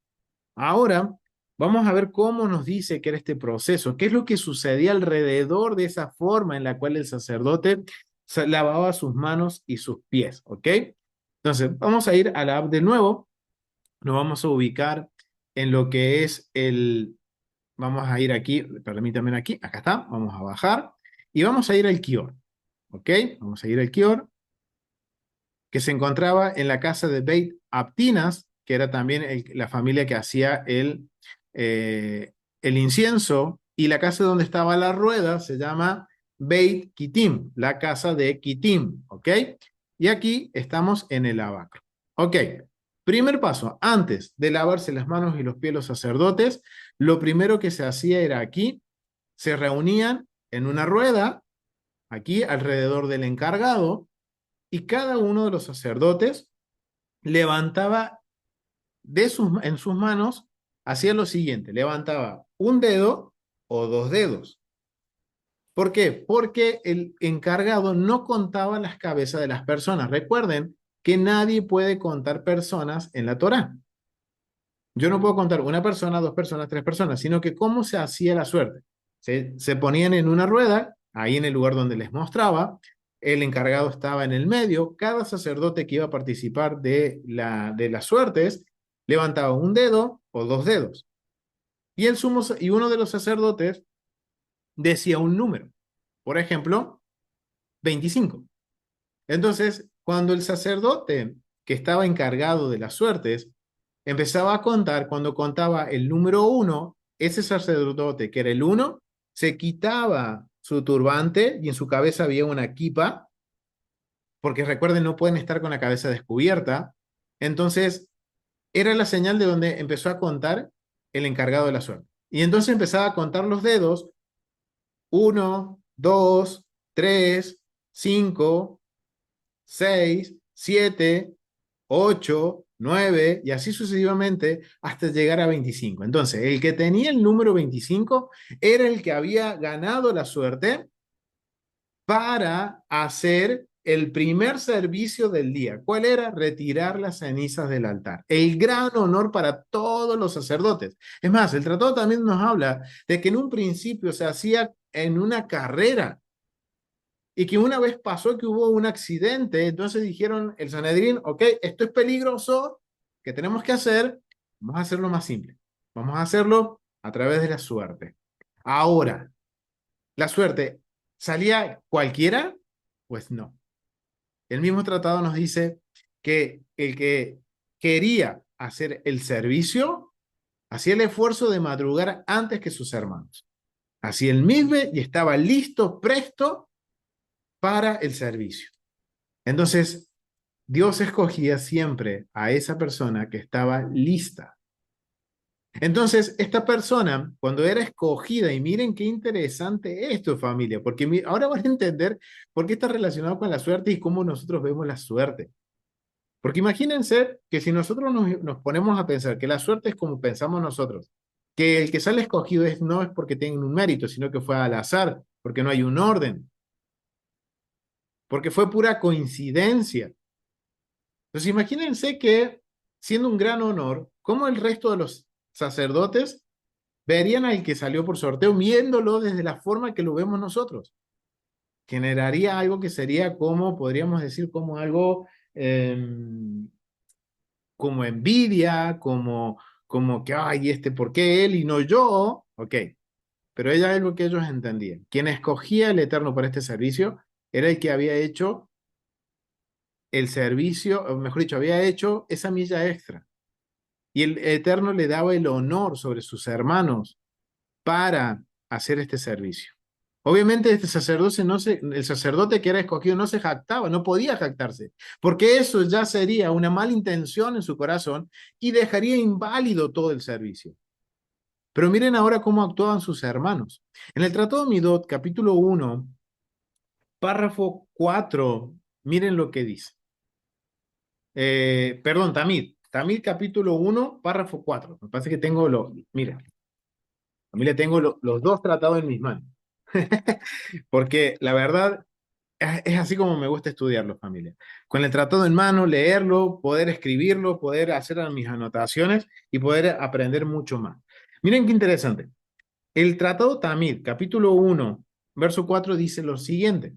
Ahora, vamos a ver cómo nos dice que era este proceso, qué es lo que sucedía alrededor de esa forma en la cual el sacerdote lavaba sus manos y sus pies, ¿ok? Entonces, vamos a ir a la app de nuevo, nos vamos a ubicar en lo que es vamos a ir aquí, permítanme aquí, acá está, vamos a bajar y vamos a ir al Kior, ¿ok? Vamos a ir al Kior, que se encontraba en la casa de Beit Aptinas, que era también la familia que hacía el incienso, y la casa donde estaba la rueda se llama Beit Kittim, la casa de Kittim, ¿ok? Y aquí estamos en el lavacro. Ok, primer paso, antes de lavarse las manos y los pies los sacerdotes, lo primero que se hacía era aquí, se reunían en una rueda, aquí alrededor del encargado, y cada uno de los sacerdotes levantaba en sus manos, hacía lo siguiente, levantaba un dedo o dos dedos. ¿Por qué? Porque el encargado no contaba las cabezas de las personas. Recuerden que nadie puede contar personas en la Torá. Yo no puedo contar una persona, dos personas, tres personas, sino que cómo se hacía la suerte. Se ponían en una rueda, ahí en el lugar donde les mostraba, el encargado estaba en el medio, cada sacerdote que iba a participar de las suertes levantaba un dedo o dos dedos. Y uno de los sacerdotes decía un número, por ejemplo, 25. Entonces, cuando el sacerdote que estaba encargado de las suertes empezaba a contar, cuando contaba el número uno, ese sacerdote que era el uno, se quitaba su turbante y en su cabeza había una kipa, porque recuerden, no pueden estar con la cabeza descubierta. Entonces, era la señal de donde empezó a contar el encargado de la suerte. Y entonces empezaba a contar los dedos, uno, dos, tres, cinco, 6, 7, 8, 9 y así sucesivamente hasta llegar a 25. Entonces, el que tenía el número 25 era el que había ganado la suerte para hacer el primer servicio del día. ¿Cuál era? Retirar las cenizas del altar. El gran honor para todos los sacerdotes. Es más, el tratado también nos habla de que en un principio se hacía en una carrera y que una vez pasó que hubo un accidente, entonces dijeron el Sanedrín, ok, esto es peligroso, ¿qué tenemos que hacer? Vamos a hacerlo más simple. Vamos a hacerlo a través de la suerte. Ahora, ¿la suerte salía cualquiera? Pues no. El mismo tratado nos dice que el que quería hacer el servicio hacía el esfuerzo de madrugar antes que sus hermanos. Hacía el mismo y estaba listo, presto para el servicio. Entonces, Dios escogía siempre a esa persona que estaba lista. Entonces, esta persona, cuando era escogida, y miren qué interesante esto, familia, porque ahora van a entender por qué está relacionado con la suerte y cómo nosotros vemos la suerte. Porque imagínense que si nosotros nos ponemos a pensar que la suerte es como pensamos nosotros, que el que sale escogido no es porque tenga un mérito, sino que fue al azar, porque no hay un orden, porque fue pura coincidencia. Entonces imagínense que, siendo un gran honor, cómo el resto de los sacerdotes verían al que salió por sorteo, viéndolo desde la forma que lo vemos nosotros. Generaría algo que sería como, podríamos decir, como algo como envidia, como que, ay, ¿por qué él y no yo? Ok, pero ella es lo que ellos entendían. Quien escogía el Eterno para este servicio era el que había hecho el servicio, o mejor dicho, había hecho esa milla extra. Y el Eterno le daba el honor sobre sus hermanos para hacer este servicio. Obviamente este sacerdote el sacerdote que era escogido no se jactaba, no podía jactarse, porque eso ya sería una mala intención en su corazón y dejaría inválido todo el servicio. Pero miren ahora cómo actuaban sus hermanos. En el Tratado Midot, capítulo 1, párrafo 4, miren lo que dice. Perdón, Tamid capítulo 1, párrafo 4. Me parece que tengo miren, familia, tengo los dos tratados en mis manos. Porque la verdad es así como me gusta estudiarlo, familia. Con el tratado en mano, leerlo, poder escribirlo, poder hacer mis anotaciones y poder aprender mucho más. Miren qué interesante. El tratado Tamid, capítulo 1, verso 4, dice lo siguiente.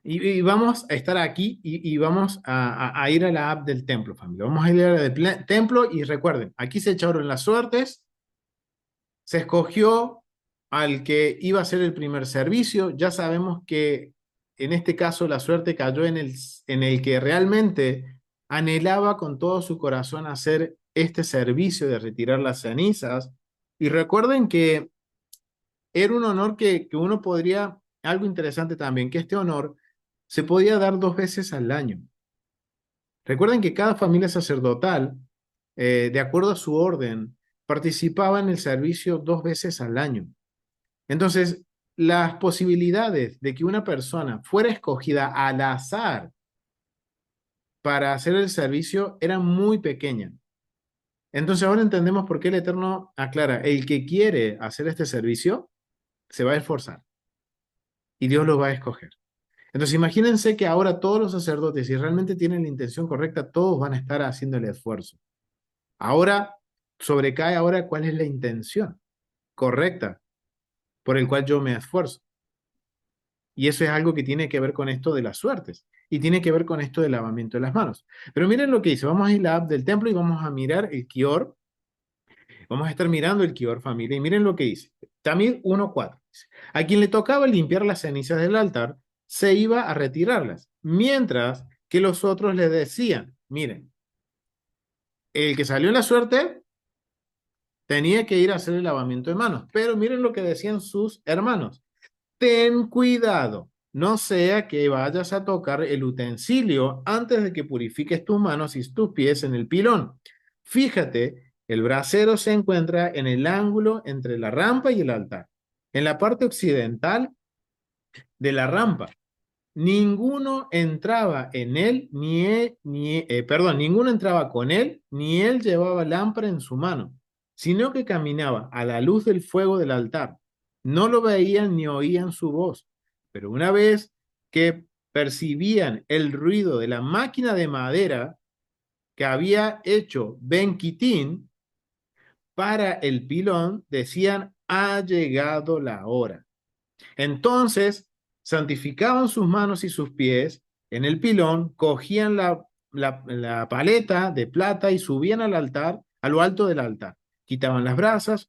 Y vamos a estar aquí y vamos a ir a la app del templo, familia. Vamos a ir a la del templo y recuerden, aquí se echaron las suertes, Se escogió al que iba a hacer el primer servicio. Ya sabemos que en este caso la suerte cayó en el que realmente anhelaba con todo su corazón hacer este servicio de retirar las cenizas. Y recuerden que era un honor que uno podría, algo interesante también, que este honor se podía dar 2 veces al año. Recuerden que cada familia sacerdotal, de acuerdo a su orden, participaba en el servicio 2 veces al año. Entonces, las posibilidades de que una persona fuera escogida al azar para hacer el servicio eran muy pequeñas. Entonces, ahora entendemos por qué el Eterno aclara, el que quiere hacer este servicio se va a esforzar y Dios lo va a escoger. Entonces, imagínense que ahora todos los sacerdotes, si realmente tienen la intención correcta, todos van a estar haciendo el esfuerzo. Ahora, sobrecae ahora cuál es la intención correcta por el cual yo me esfuerzo. Y eso es algo que tiene que ver con esto de las suertes y tiene que ver con esto del lavamiento de las manos. Pero miren lo que dice, vamos a ir a la app del templo y vamos a mirar el Kior, vamos a estar mirando el Kior familia y miren lo que dice. Tamid 1:4. A quien le tocaba limpiar las cenizas del altar, se iba a retirarlas, mientras que los otros le decían, miren, el que salió en la suerte tenía que ir a hacer el lavamiento de manos, pero miren lo que decían sus hermanos. Ten cuidado, no sea que vayas a tocar el utensilio antes de que purifiques tus manos y tus pies en el pilón. Fíjate, el brasero se encuentra en el ángulo entre la rampa y el altar, en la parte occidental de la rampa. Ninguno entraba en él, ninguno entraba con él, ni él llevaba lámpara en su mano, sino que caminaba a la luz del fuego del altar. No lo veían ni oían su voz, pero una vez que percibían el ruido de la máquina de madera que había hecho Ben Quitín para el pilón, decían, ha llegado la hora. Entonces santificaban sus manos y sus pies en el pilón, cogían la paleta de plata y subían al altar, a lo alto del altar. Quitaban las brasas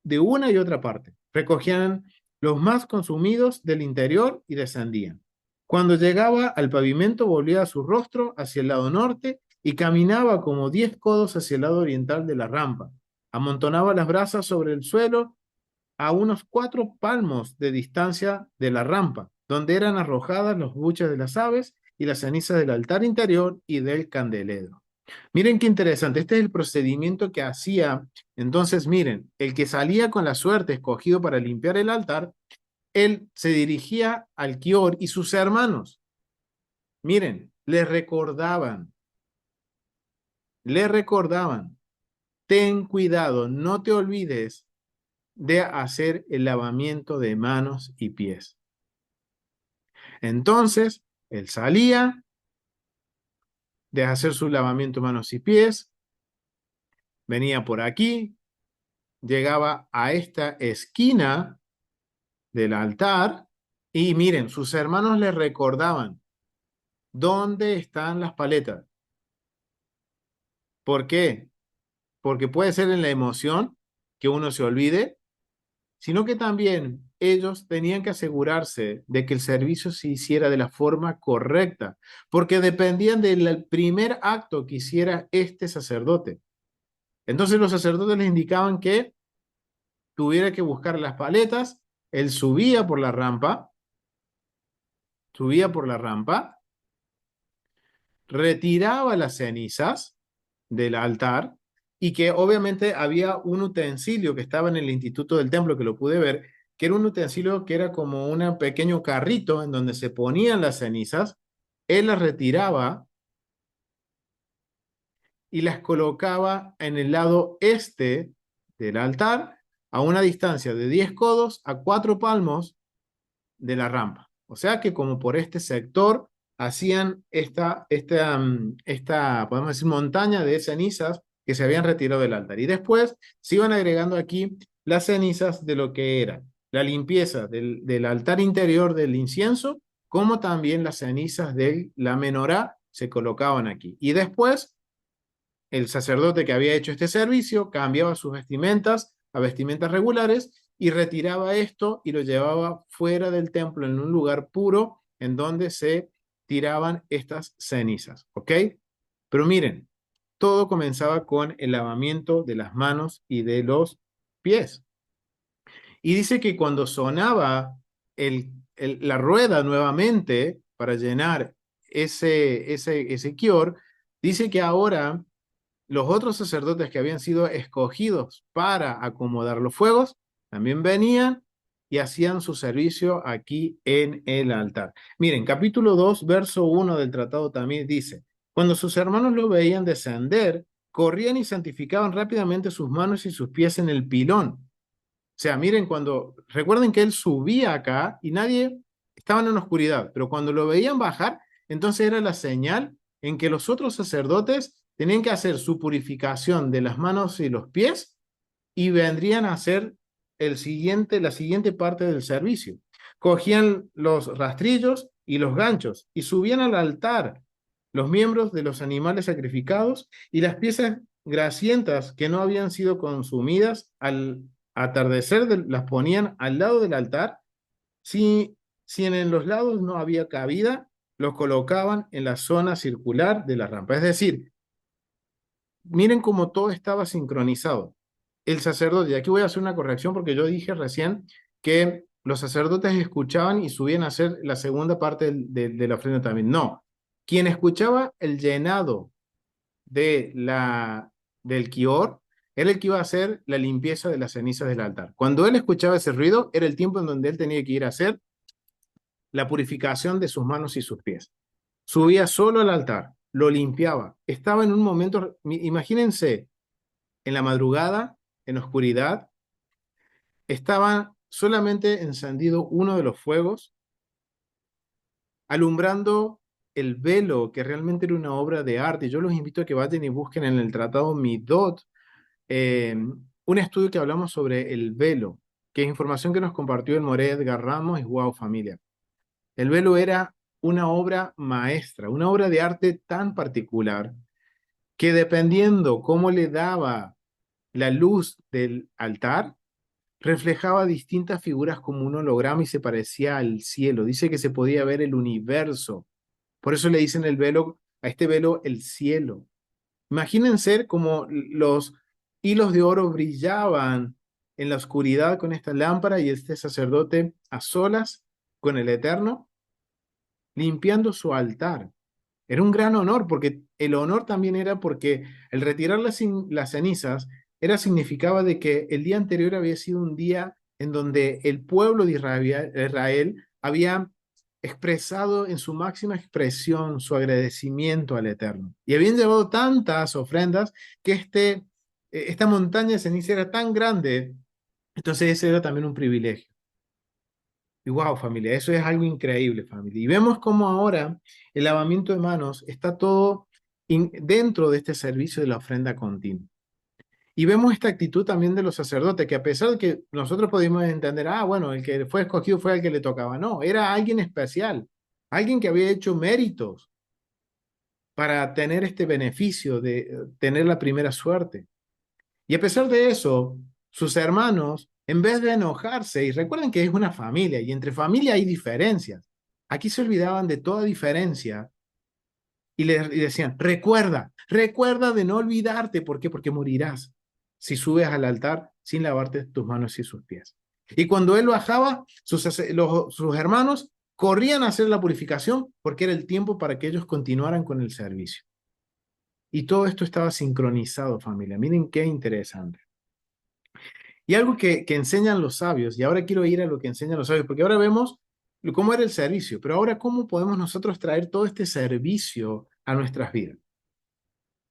de una y otra parte, recogían los más consumidos del interior y descendían. Cuando llegaba al pavimento, volvía su rostro hacia el lado norte y caminaba como 10 codos hacia el lado oriental de la rampa. Amontonaba las brasas sobre el suelo a unos 4 palmos de distancia de la rampa, donde eran arrojadas los buches de las aves y las cenizas del altar interior y del candelero. Miren qué interesante, este es el procedimiento que hacía. Entonces, miren, el que salía con la suerte escogido para limpiar el altar, él se dirigía al Kior y sus hermanos, miren, le recordaban, ten cuidado, no te olvides de hacer el lavamiento de manos y pies. Entonces, él salía de hacer su lavamiento de manos y pies, venía por aquí, llegaba a esta esquina del altar y miren, sus hermanos le recordaban, ¿dónde están las paletas? ¿Por qué? Porque puede ser en la emoción que uno se olvide, sino que también ellos tenían que asegurarse de que el servicio se hiciera de la forma correcta, porque dependían del primer acto que hiciera este sacerdote. Entonces los sacerdotes les indicaban que tuviera que buscar las paletas, él subía por la rampa, retiraba las cenizas del altar y que obviamente había un utensilio que estaba en el instituto del templo, que lo pude ver, que era un utensilio que era como un pequeño carrito en donde se ponían las cenizas, él las retiraba y las colocaba en el lado este del altar a una distancia de 10 codos a 4 palmos de la rampa. O sea que como por este sector hacían esta, podemos decir, montaña de cenizas que se habían retirado del altar. Y después se iban agregando aquí las cenizas de lo que era la limpieza del altar interior del incienso, como también las cenizas de la menorá se colocaban aquí. Y después el sacerdote que había hecho este servicio cambiaba sus vestimentas a vestimentas regulares y retiraba esto y lo llevaba fuera del templo en un lugar puro en donde se tiraban estas cenizas, ¿ok? Pero miren, todo comenzaba con el lavamiento de las manos y de los pies. Y dice que cuando sonaba la rueda nuevamente para llenar ese kior, dice que ahora los otros sacerdotes que habían sido escogidos para acomodar los fuegos también venían y hacían su servicio aquí en el altar. Miren, capítulo 2, verso 1 del tratado también dice, cuando sus hermanos lo veían descender, corrían y santificaban rápidamente sus manos y sus pies en el pilón. O sea, miren, recuerden que él subía acá y nadie, estaban en oscuridad, pero cuando lo veían bajar, entonces era la señal en que los otros sacerdotes tenían que hacer su purificación de las manos y los pies y vendrían a hacer la siguiente parte del servicio. Cogían los rastrillos y los ganchos y subían al altar los miembros de los animales sacrificados y las piezas grasientas que no habían sido consumidas al atardecer las ponían al lado del altar. Si en los lados no había cabida, los colocaban en la zona circular de la rampa. Es decir, miren cómo todo estaba sincronizado. El sacerdote, y aquí voy a hacer una corrección porque yo dije recién que los sacerdotes escuchaban y subían a hacer la segunda parte de la ofrenda también. No, quien escuchaba el llenado de del Kior era el que iba a hacer la limpieza de las cenizas del altar. Cuando él escuchaba ese ruido, era el tiempo en donde él tenía que ir a hacer la purificación de sus manos y sus pies. Subía solo al altar, lo limpiaba. Estaba en un momento, imagínense, en la madrugada, en oscuridad, estaba solamente encendido uno de los fuegos, alumbrando el velo, que realmente era una obra de arte. Yo los invito a que vayan y busquen en el tratado Midot un estudio que hablamos sobre el velo, que es información que nos compartió el Moré Edgar Ramos y Wow Familia. El velo era una obra maestra, una obra de arte tan particular que dependiendo cómo le daba la luz del altar, reflejaba distintas figuras como un holograma y se parecía al cielo. Dice que se podía ver el universo. Por eso le dicen a este velo el cielo. Imagínense como los hilos de oro brillaban en la oscuridad con esta lámpara y este sacerdote a solas con el Eterno, limpiando su altar. Era un gran honor, porque el honor también era porque el retirar las cenizas significaba de que el día anterior había sido un día en donde el pueblo de Israel había expresado en su máxima expresión su agradecimiento al Eterno. Y habían llevado tantas ofrendas que esta montaña de ceniza era tan grande, entonces ese era también un privilegio. Y wow, familia, eso es algo increíble, familia. Y vemos cómo ahora el lavamiento de manos está todo dentro de este servicio de la ofrenda continua. Y vemos esta actitud también de los sacerdotes, que a pesar de que nosotros podemos entender, bueno, el que fue escogido fue el que le tocaba. No, era alguien especial, alguien que había hecho méritos para tener este beneficio de tener la primera suerte. Y a pesar de eso, sus hermanos, en vez de enojarse, y recuerden que es una familia, y entre familia hay diferencias, aquí se olvidaban de toda diferencia y decían, recuerda de no olvidarte. ¿Por qué? Porque morirás si subes al altar sin lavarte tus manos y sus pies. Y cuando él bajaba, sus hermanos corrían a hacer la purificación porque era el tiempo para que ellos continuaran con el servicio. Y todo esto estaba sincronizado, familia. Miren qué interesante. Y algo que enseñan los sabios, y ahora quiero ir a lo que enseñan los sabios, porque ahora vemos cómo era el servicio, pero ahora cómo podemos nosotros traer todo este servicio a nuestras vidas.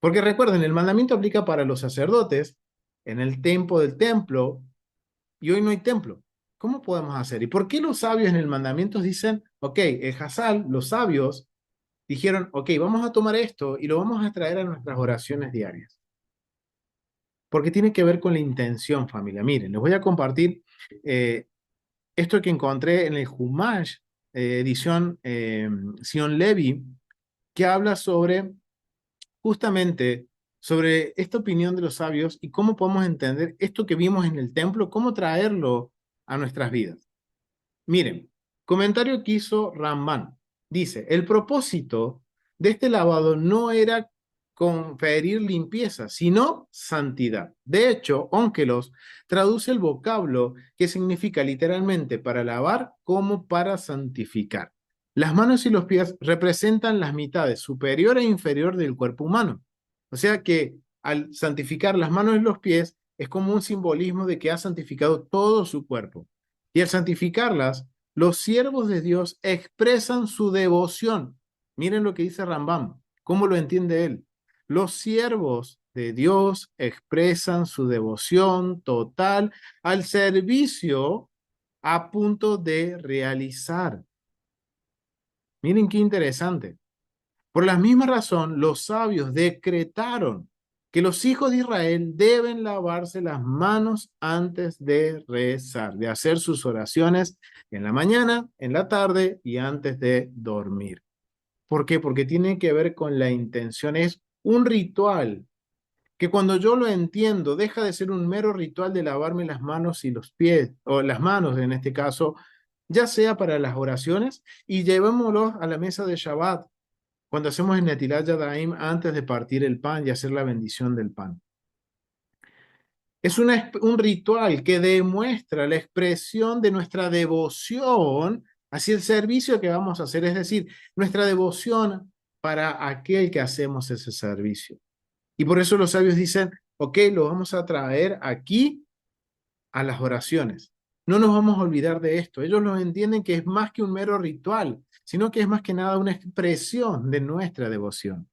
Porque recuerden, el mandamiento aplica para los sacerdotes en el tiempo del templo, y hoy no hay templo. ¿Cómo podemos hacer? ¿Y por qué los sabios en el mandamiento dicen, ok, el Hazal, los sabios, dijeron, ok, vamos a tomar esto y lo vamos a traer a nuestras oraciones diarias? Porque tiene que ver con la intención, familia. Miren, les voy a compartir esto que encontré en el Humash, edición Sion Levi, que habla sobre justamente sobre esta opinión de los sabios y cómo podemos entender esto que vimos en el templo, cómo traerlo a nuestras vidas. Miren, comentario que hizo Ramban. Dice, el propósito de este lavado no era conferir limpieza, sino santidad. De hecho, Onkelos traduce el vocablo que significa literalmente para lavar como para santificar. Las manos y los pies representan las mitades superior e inferior del cuerpo humano. O sea que al santificar las manos y los pies es como un simbolismo de que ha santificado todo su cuerpo. Y al santificarlas, los siervos de Dios expresan su devoción. Miren lo que dice Rambam, cómo lo entiende él. Los siervos de Dios expresan su devoción total al servicio a punto de realizar. Miren qué interesante. Por la misma razón, los sabios decretaron que los hijos de Israel deben lavarse las manos antes de rezar, de hacer sus oraciones en la mañana, en la tarde y antes de dormir. ¿Por qué? Porque tiene que ver con la intención. Es un ritual que cuando yo lo entiendo, deja de ser un mero ritual de lavarme las manos y los pies, o las manos en este caso, ya sea para las oraciones, y llevémoslo a la mesa de Shabbat cuando hacemos el Netilat Yadayim antes de partir el pan y hacer la bendición del pan. Es un ritual que demuestra la expresión de nuestra devoción hacia el servicio que vamos a hacer, es decir, nuestra devoción para aquel que hacemos ese servicio. Y por eso los sabios dicen, ok, lo vamos a traer aquí a las oraciones. No nos vamos a olvidar de esto. Ellos lo entienden que es más que un mero ritual, sino que es más que nada una expresión de nuestra devoción.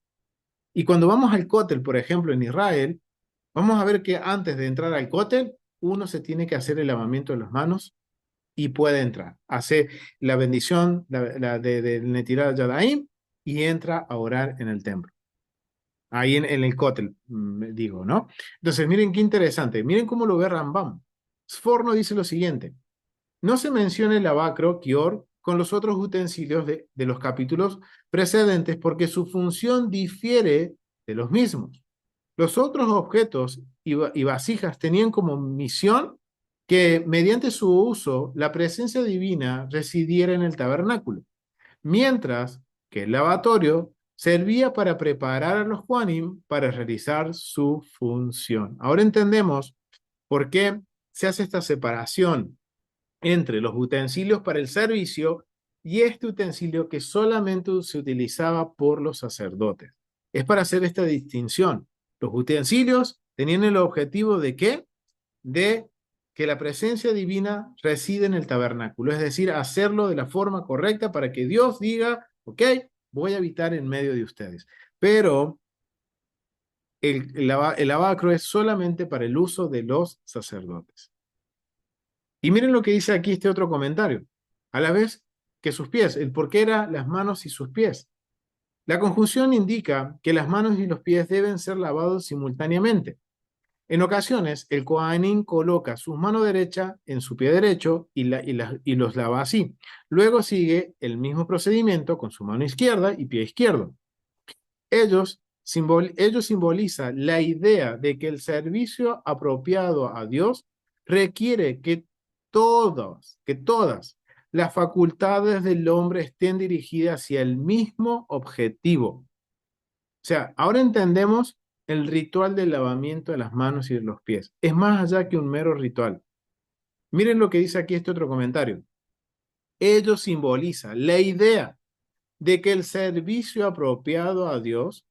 Y cuando vamos al cótel, por ejemplo, en Israel, vamos a ver que antes de entrar al cótel, uno se tiene que hacer el lavamiento de las manos y puede entrar. Hace la bendición del Netilat Yadayim y entra a orar en el templo. Ahí en el cótel, digo, ¿no? Entonces, miren qué interesante. Miren cómo lo ve Rambam. Sforno dice lo siguiente. No se menciona el lavacro, kior, con los otros utensilios de los capítulos precedentes porque su función difiere de los mismos. Los otros objetos y vasijas tenían como misión que mediante su uso la presencia divina residiera en el tabernáculo, mientras que el lavatorio servía para preparar a los Juanim para realizar su función. Ahora entendemos por qué se hace esta separación entre los utensilios para el servicio y este utensilio que solamente se utilizaba por los sacerdotes. Es para hacer esta distinción. Los utensilios tenían el objetivo de ¿qué? De que la presencia divina reside en el tabernáculo, es decir, hacerlo de la forma correcta para que Dios diga, ok, voy a habitar en medio de ustedes. Pero el lavacro es solamente para el uso de los sacerdotes. Y miren lo que dice aquí este otro comentario. A la vez que sus pies, el por qué era las manos y sus pies. La conjunción indica que las manos y los pies deben ser lavados simultáneamente. En ocasiones, el Kohanim coloca su mano derecha en su pie derecho y los lava así. Luego sigue el mismo procedimiento con su mano izquierda y pie izquierdo. Ellos simbolizan la idea de que el servicio apropiado a Dios requiere que todas las facultades del hombre estén dirigidas hacia el mismo objetivo. O sea, ahora entendemos el ritual del lavamiento de las manos y de los pies. Es más allá que un mero ritual. Miren lo que dice aquí este otro comentario. Ello simboliza la idea de que el servicio apropiado a Dios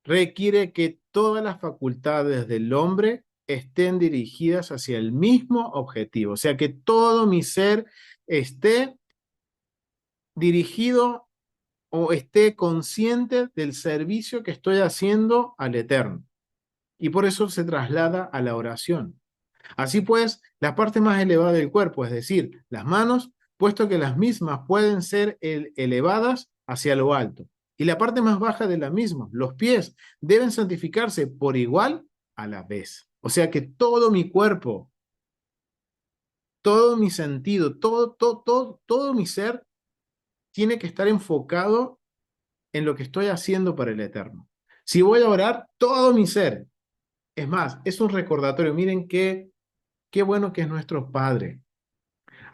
requiere que todas las facultades del hombre estén dirigidas hacia el mismo objetivo, o sea, que todo mi ser esté dirigido o esté consciente del servicio que estoy haciendo al Eterno. Y por eso se traslada a la oración. Así pues, la parte más elevada del cuerpo, es decir, las manos, puesto que las mismas pueden ser elevadas hacia lo alto. Y la parte más baja de la misma, los pies, deben santificarse por igual a la vez. O sea que todo mi cuerpo, todo mi sentido, todo mi ser tiene que estar enfocado en lo que estoy haciendo para el Eterno. Si voy a orar, todo mi ser. Es más, es un recordatorio. Miren qué bueno que es nuestro Padre.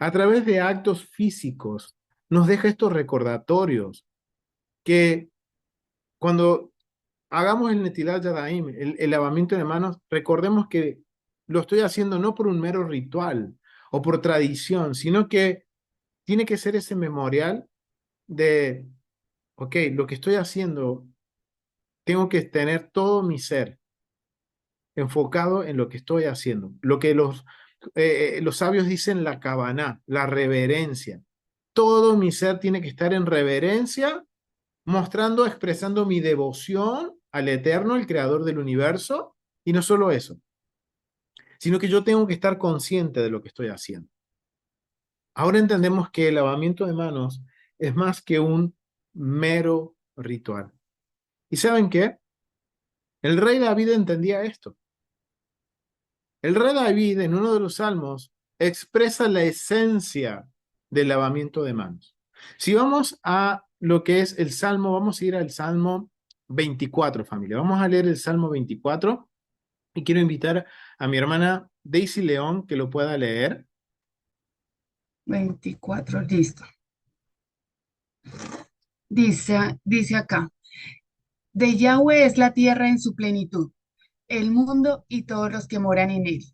A través de actos físicos nos deja estos recordatorios que cuando hagamos el Netilat Yadayim, el lavamiento de manos, recordemos que lo estoy haciendo no por un mero ritual o por tradición, sino que tiene que ser ese memorial de, ok, lo que estoy haciendo, tengo que tener todo mi ser enfocado en lo que estoy haciendo. Lo que los sabios dicen la kavaná, la reverencia. Todo mi ser tiene que estar en reverencia, mostrando, expresando mi devoción al Eterno, el creador del universo, y no solo eso, sino que yo tengo que estar consciente de lo que estoy haciendo. Ahora entendemos que el lavamiento de manos es más que un mero ritual. ¿Y saben qué? El rey David entendía esto. El rey David, en uno de los salmos, expresa la esencia del lavamiento de manos. Si vamos a lo que es el salmo, vamos a ir al salmo 24, familia. Vamos a leer el salmo 24 y quiero invitar a mi hermana Daisy León que lo pueda leer. 24, listo. Dice acá, de Yahweh es la tierra en su plenitud, el mundo y todos los que moran en él,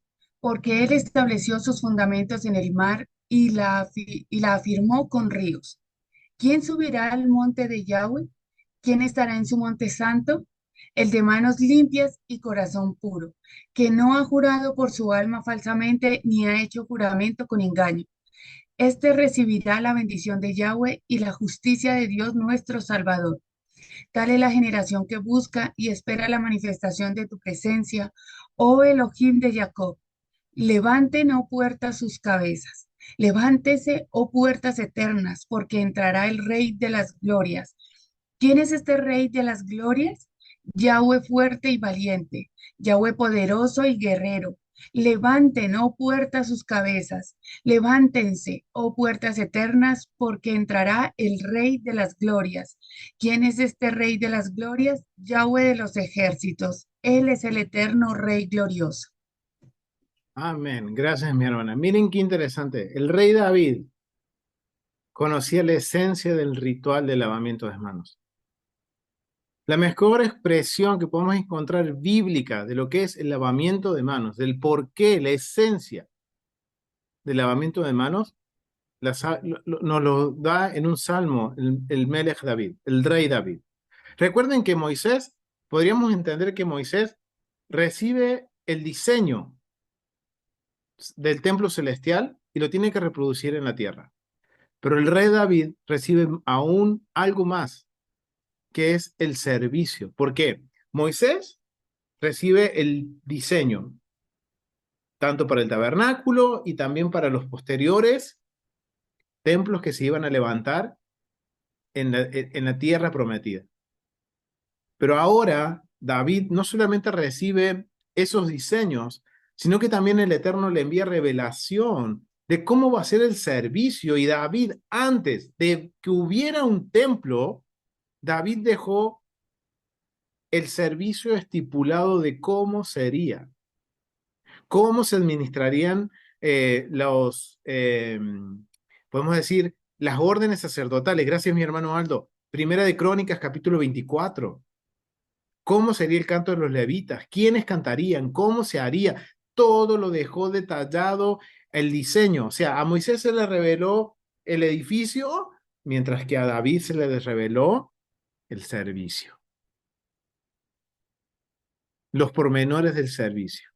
porque él estableció sus fundamentos en el mar y la afirmó con ríos. ¿Quién subirá al monte de Yahweh? ¿Quién estará en su monte santo? El de manos limpias y corazón puro, que no ha jurado por su alma falsamente ni ha hecho juramento con engaño. Este recibirá la bendición de Yahweh y la justicia de Dios nuestro Salvador. Tal es la generación que busca y espera la manifestación de tu presencia, oh Elohim de Jacob. Levanten, oh puertas, sus cabezas. Levántese, oh puertas eternas, porque entrará el Rey de las glorias. ¿Quién es este Rey de las glorias? Yahweh fuerte y valiente, Yahweh poderoso y guerrero. Levanten, oh puertas, sus cabezas. Levántense, oh puertas eternas, porque entrará el Rey de las glorias. ¿Quién es este Rey de las glorias? Yahweh de los ejércitos. Él es el eterno Rey glorioso. Amén. Gracias, mi hermana. Miren qué interesante. El rey David conocía la esencia del ritual de lavamiento de manos. La mejor expresión que podemos encontrar bíblica de lo que es el lavamiento de manos, del por qué, la esencia del lavamiento de manos, nos lo da en un salmo el Melech David, el rey David. Recuerden que Moisés, podríamos entender que Moisés recibe el diseño del templo celestial y lo tiene que reproducir en la tierra. Pero el rey David recibe aún algo más, que es el servicio. ¿Por qué? Moisés recibe el diseño, tanto para el tabernáculo y también para los posteriores templos que se iban a levantar en la tierra prometida. Pero ahora David no solamente recibe esos diseños, sino que también el Eterno le envía revelación de cómo va a ser el servicio. Y David, antes de que hubiera un templo, David dejó el servicio estipulado de cómo sería, cómo se administrarían podemos decir, las órdenes sacerdotales. Gracias, mi hermano Aldo. Primera de Crónicas, capítulo 24. ¿Cómo sería el canto de los levitas? ¿Quiénes cantarían? ¿Cómo se haría? Todo lo dejó detallado el diseño. O sea, a Moisés se le reveló el edificio, mientras que a David se le reveló el servicio, los pormenores del servicio.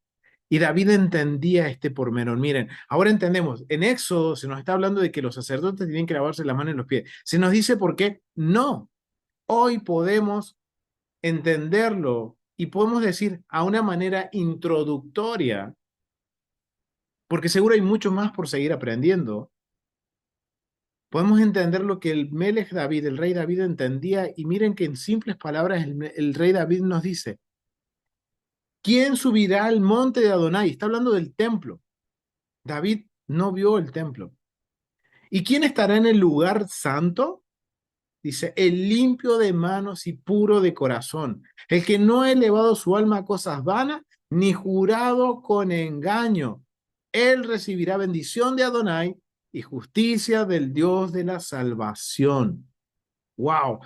Y David entendía este pormenor. Miren, ahora entendemos, en Éxodo se nos está hablando de que los sacerdotes tienen que lavarse las manos y los pies. Se nos dice por qué no. Hoy podemos entenderlo y podemos decir a una manera introductoria, porque seguro hay mucho más por seguir aprendiendo. Podemos entender lo que el Melech David, el rey David entendía, y miren que en simples palabras el rey David nos dice, ¿quién subirá al monte de Adonai? Está hablando del templo. David no vio el templo. ¿Y quién estará en el lugar santo? dice, el limpio de manos y puro de corazón, el que no ha elevado su alma a cosas vanas, ni jurado con engaño. Él recibirá bendición de Adonai y justicia del Dios de la salvación. ¡Wow!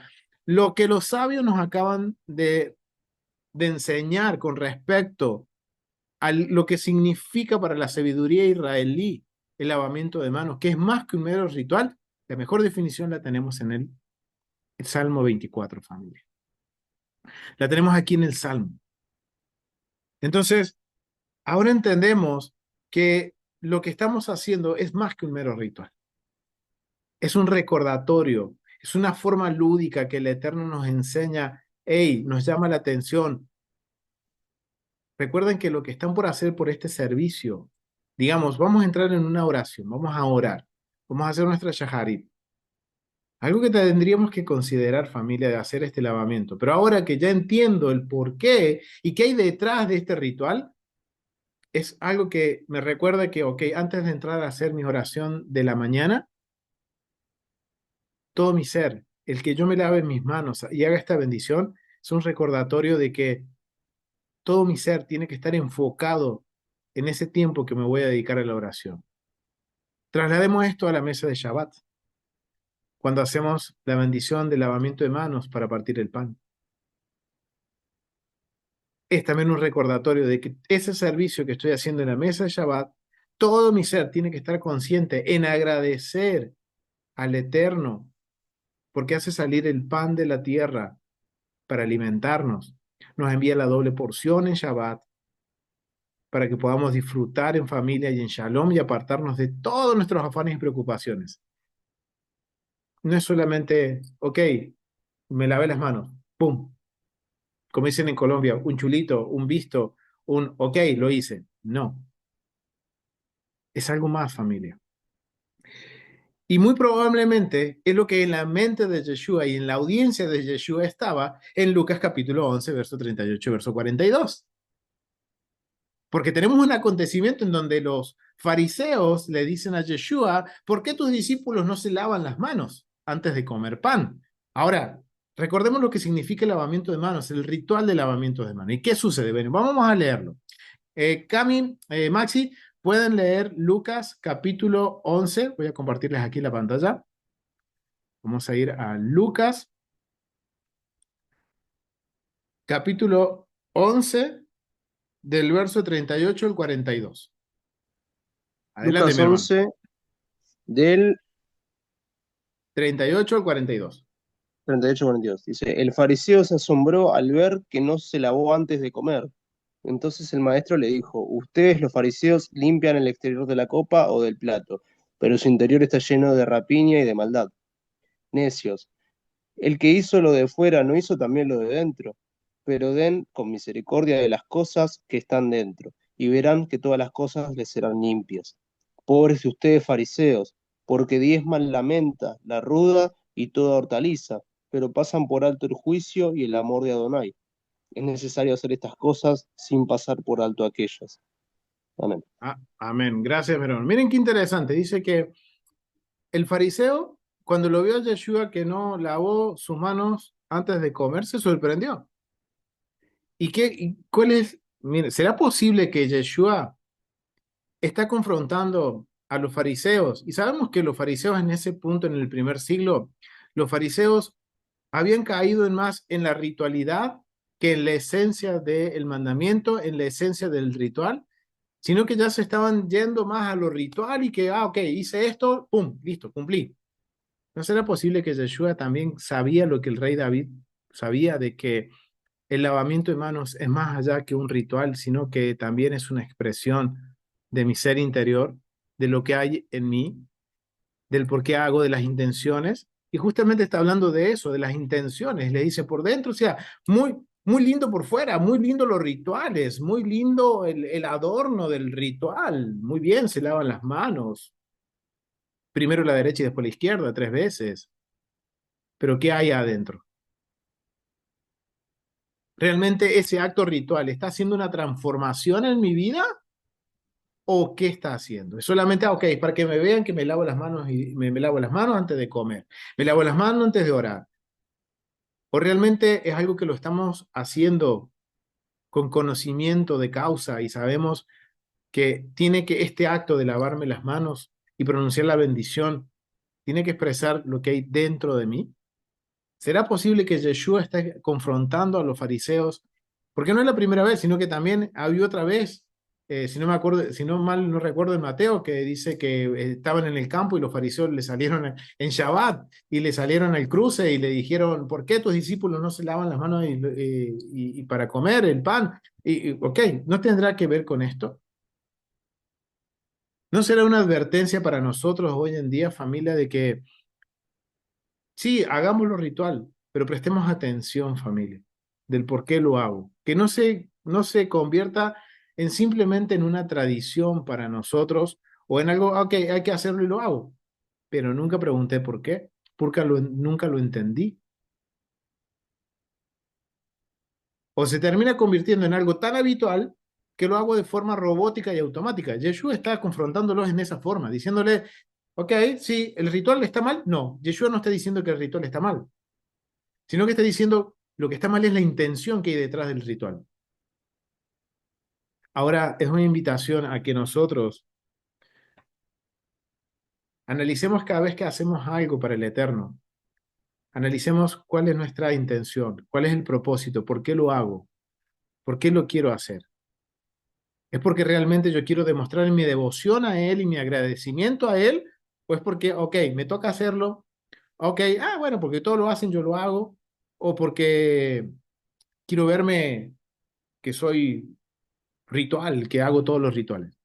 Lo que los sabios nos acaban de enseñar con respecto a lo que significa para la sabiduría israelí el lavamiento de manos, que es más que un mero ritual, la mejor definición la tenemos en el Salmo 24, familia. La tenemos aquí en el Salmo. Entonces, ahora entendemos que lo que estamos haciendo es más que un mero ritual. Es un recordatorio, es una forma lúdica que el Eterno nos enseña, hey, nos llama la atención. Recuerden que lo que están por hacer por este servicio, digamos, vamos a entrar en una oración, vamos a orar, vamos a hacer nuestra shaharit. Algo que tendríamos que considerar, familia, de hacer este lavamiento. Pero ahora que ya entiendo el por qué y qué hay detrás de este ritual, es algo que me recuerda que, ok, antes de entrar a hacer mi oración de la mañana, todo mi ser, el que yo me lave mis manos y haga esta bendición, es un recordatorio de que todo mi ser tiene que estar enfocado en ese tiempo que me voy a dedicar a la oración. Traslademos esto a la mesa de Shabbat, cuando hacemos la bendición del lavamiento de manos para partir el pan. Es también un recordatorio de que ese servicio que estoy haciendo en la mesa de Shabbat, todo mi ser tiene que estar consciente en agradecer al Eterno, porque hace salir el pan de la tierra para alimentarnos. Nos envía la doble porción en Shabbat para que podamos disfrutar en familia y en Shalom y apartarnos de todos nuestros afanes y preocupaciones. No es solamente, ok, me lavé las manos, ¡pum! Como dicen en Colombia, un chulito, un visto, un ok, lo hice. No, es algo más, familia. Y muy probablemente es lo que en la mente de Yeshua y en la audiencia de Yeshua estaba en Lucas capítulo 11, verso 38, verso 42. Porque tenemos un acontecimiento en donde los fariseos le dicen a Yeshua, ¿por qué tus discípulos no se lavan las manos antes de comer pan? Ahora, recordemos lo que significa el lavamiento de manos, el ritual de lavamiento de manos. ¿Y qué sucede? Bueno, vamos a leerlo. Cami, Maxi, pueden leer Lucas capítulo 11. Voy a compartirles aquí la pantalla. Vamos a ir a Lucas capítulo 11 del verso 38 al 42. Adelante, Lucas mi hermano. 11, del 38 al 42. 38-42. Dice, el fariseo se asombró al ver que no se lavó antes de comer. Entonces el maestro le dijo, ustedes los fariseos limpian el exterior de la copa o del plato, pero su interior está lleno de rapiña y de maldad. Necios, el que hizo lo de fuera no hizo también lo de dentro, pero den con misericordia de las cosas que están dentro, y verán que todas las cosas les serán limpias. Pobres de ustedes fariseos, porque diezman la menta, la ruda y toda hortaliza, pero pasan por alto el juicio y el amor de Adonai. Es necesario hacer estas cosas sin pasar por alto aquellas. Amén. Amén. Gracias, mi hermano. Miren qué interesante. Dice que el fariseo, cuando lo vio a Yeshua que no lavó sus manos antes de comer, se sorprendió. ¿Cuál es? Mire, ¿será posible que Yeshua está confrontando a los fariseos? Y sabemos que los fariseos en ese punto, en el primer siglo, los fariseos habían caído más en la ritualidad que en la esencia del mandamiento, en la esencia del ritual, sino que ya se estaban yendo más a lo ritual y que, ok, hice esto, pum, listo, cumplí. ¿No será posible que Yeshua también sabía lo que el rey David sabía, de que el lavamiento de manos es más allá que un ritual, sino que también es una expresión de mi ser interior, de lo que hay en mí, del por qué hago, de las intenciones? Y justamente está hablando de eso, de las intenciones. Le dice por dentro, o sea, muy, muy lindo por fuera, muy lindo los rituales, muy lindo el adorno del ritual. Muy bien, se lavan las manos. Primero la derecha y después la izquierda, 3 veces. Pero ¿qué hay adentro? ¿Realmente ese acto ritual está haciendo una transformación en mi vida? ¿O qué está haciendo? Es solamente, ok, para que me vean que me lavo las manos y me lavo las manos antes de comer, me lavo las manos antes de orar, ¿O realmente es algo que lo estamos haciendo con conocimiento de causa y sabemos que tiene que este acto de lavarme las manos y pronunciar la bendición tiene que expresar lo que hay dentro de mí? ¿Será posible que Yeshua esté confrontando a los fariseos? Porque no es la primera vez, sino que también había otra vez, si no me acuerdo, si no mal no recuerdo en Mateo, que dice que estaban en el campo y los fariseos le salieron en Shabbat y le salieron al cruce y le dijeron, ¿por qué tus discípulos no se lavan las manos y para comer el pan? Ok, ¿no tendrá que ver con esto? ¿No será una advertencia para nosotros hoy en día, familia, de que sí, hagámoslo ritual, pero prestemos atención, familia, del por qué lo hago? Que no se convierta en simplemente en una tradición para nosotros o en algo, ok, hay que hacerlo y lo hago, pero nunca pregunté por qué, porque nunca lo entendí. O se termina convirtiendo en algo tan habitual que lo hago de forma robótica y automática. Yeshua está confrontándolos en esa forma, diciéndole, ok, sí, ¿el ritual está mal? No, Yeshua no está diciendo que el ritual está mal, sino que está diciendo lo que está mal es la intención que hay detrás del ritual. Ahora es una invitación a que nosotros analicemos cada vez que hacemos algo para el Eterno, analicemos cuál es nuestra intención, cuál es el propósito, por qué lo hago, por qué lo quiero hacer. ¿Es porque realmente yo quiero demostrar mi devoción a Él y mi agradecimiento a Él? ¿O es porque, ok, me toca hacerlo? Ok, bueno, porque todos lo hacen, yo lo hago. ¿O porque quiero verme que soy ritual, que hago todos los rituales?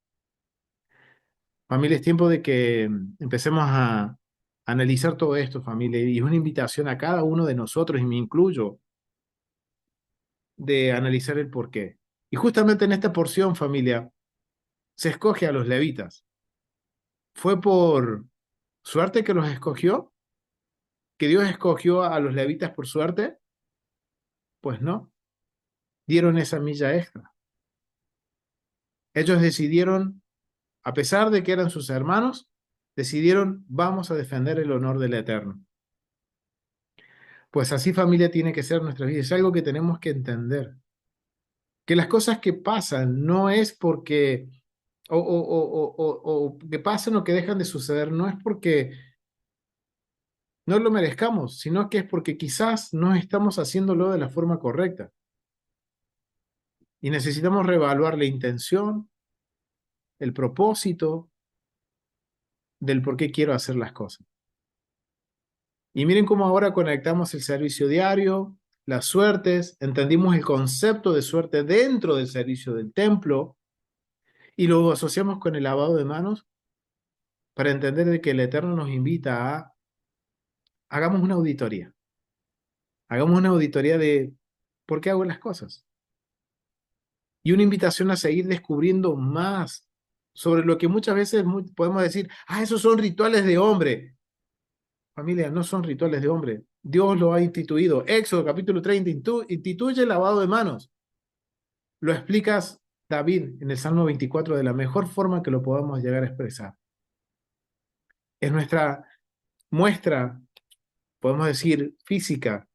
Familia, es tiempo de que empecemos a analizar todo esto, familia, y es una invitación a cada uno de nosotros, y me incluyo, de analizar el porqué. Y justamente en esta porción, familia, se escoge a los levitas. ¿Fue por suerte que los escogió? ¿Que Dios escogió a los levitas por suerte? Pues no, dieron esa milla extra. Ellos decidieron, a pesar de que eran sus hermanos, decidieron, vamos a defender el honor del Eterno. Pues así, familia, tiene que ser nuestra vida. Es algo que tenemos que entender. Que las cosas que pasan no es porque, o que pasan o que dejan de suceder, no es porque no lo merezcamos, sino que es porque quizás no estamos haciéndolo de la forma correcta. Y necesitamos reevaluar la intención, el propósito del por qué quiero hacer las cosas. Y miren cómo ahora conectamos el servicio diario, las suertes, entendimos el concepto de suerte dentro del servicio del templo y lo asociamos con el lavado de manos para entender de que el Eterno nos invita a hagamos una auditoría de por qué hago las cosas y una invitación a seguir descubriendo más sobre lo que muchas veces podemos decir, esos son rituales de hombre. Familia, no son rituales de hombre. Dios lo ha instituido. Éxodo capítulo 30 instituye el lavado de manos. Lo explicas David en el Salmo 24 de la mejor forma que lo podamos llegar a expresar. Es nuestra muestra, podemos decir, física,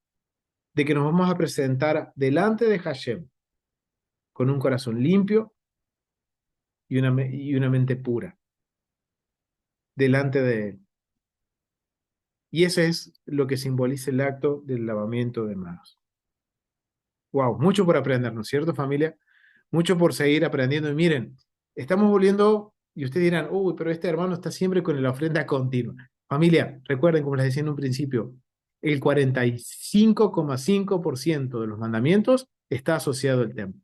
de que nos vamos a presentar delante de Hashem con un corazón limpio y una mente pura, delante de Él. Y ese es lo que simboliza el acto del lavamiento de manos. Wow, mucho por aprender, ¿no es cierto, familia? Mucho por seguir aprendiendo. Y miren, estamos volviendo, y ustedes dirán, uy, pero este hermano está siempre con la ofrenda continua. Familia, recuerden, como les decía en un principio, el 45,5% de los mandamientos está asociado al templo.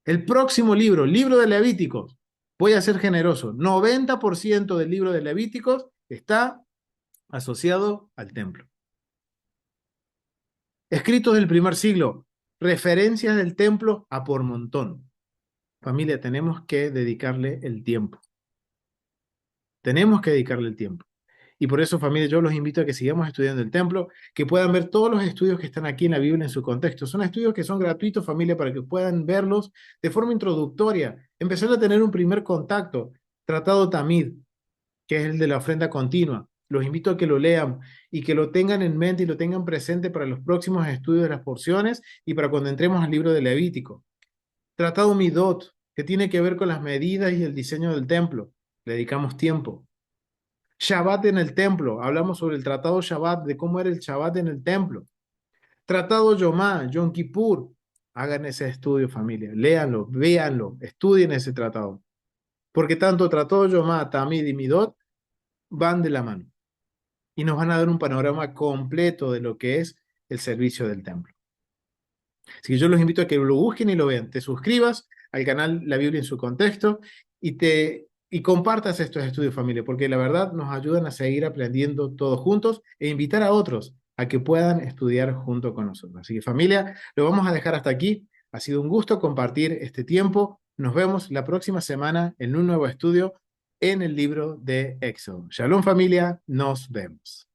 El próximo libro, libro de Levíticos, voy a ser generoso, 90% del libro de Levíticos está asociado al templo. Escritos del primer siglo, referencias del templo a por montón. Familia, tenemos que dedicarle el tiempo. Tenemos que dedicarle el tiempo. Y por eso, familia, yo los invito a que sigamos estudiando el templo, que puedan ver todos los estudios que están aquí en la Biblia en su contexto. Son estudios que son gratuitos, familia, para que puedan verlos de forma introductoria, empezar a tener un primer contacto. Tratado Tamid, que es el de la ofrenda continua. Los invito a que lo lean y que lo tengan en mente y lo tengan presente para los próximos estudios de las porciones y para cuando entremos al libro de Levítico. Tratado Midot, que tiene que ver con las medidas y el diseño del templo. Le dedicamos tiempo. Shabbat en el templo. Hablamos sobre el tratado Shabbat, de cómo era el Shabbat en el templo. Tratado Yomá, Yom Kippur. Hagan ese estudio, familia. Léanlo, véanlo, estudien ese tratado. Porque tanto tratado Yomá, Tamid y Midot van de la mano y nos van a dar un panorama completo de lo que es el servicio del templo. Así que yo los invito a que lo busquen y lo vean. Te suscribas al canal La Biblia en su contexto y compartas estos estudios, familia, porque la verdad nos ayudan a seguir aprendiendo todos juntos e invitar a otros a que puedan estudiar junto con nosotros. Así que, familia, lo vamos a dejar hasta aquí. Ha sido un gusto compartir este tiempo. Nos vemos la próxima semana en un nuevo estudio en el libro de Éxodo. Shalom, familia. Nos vemos.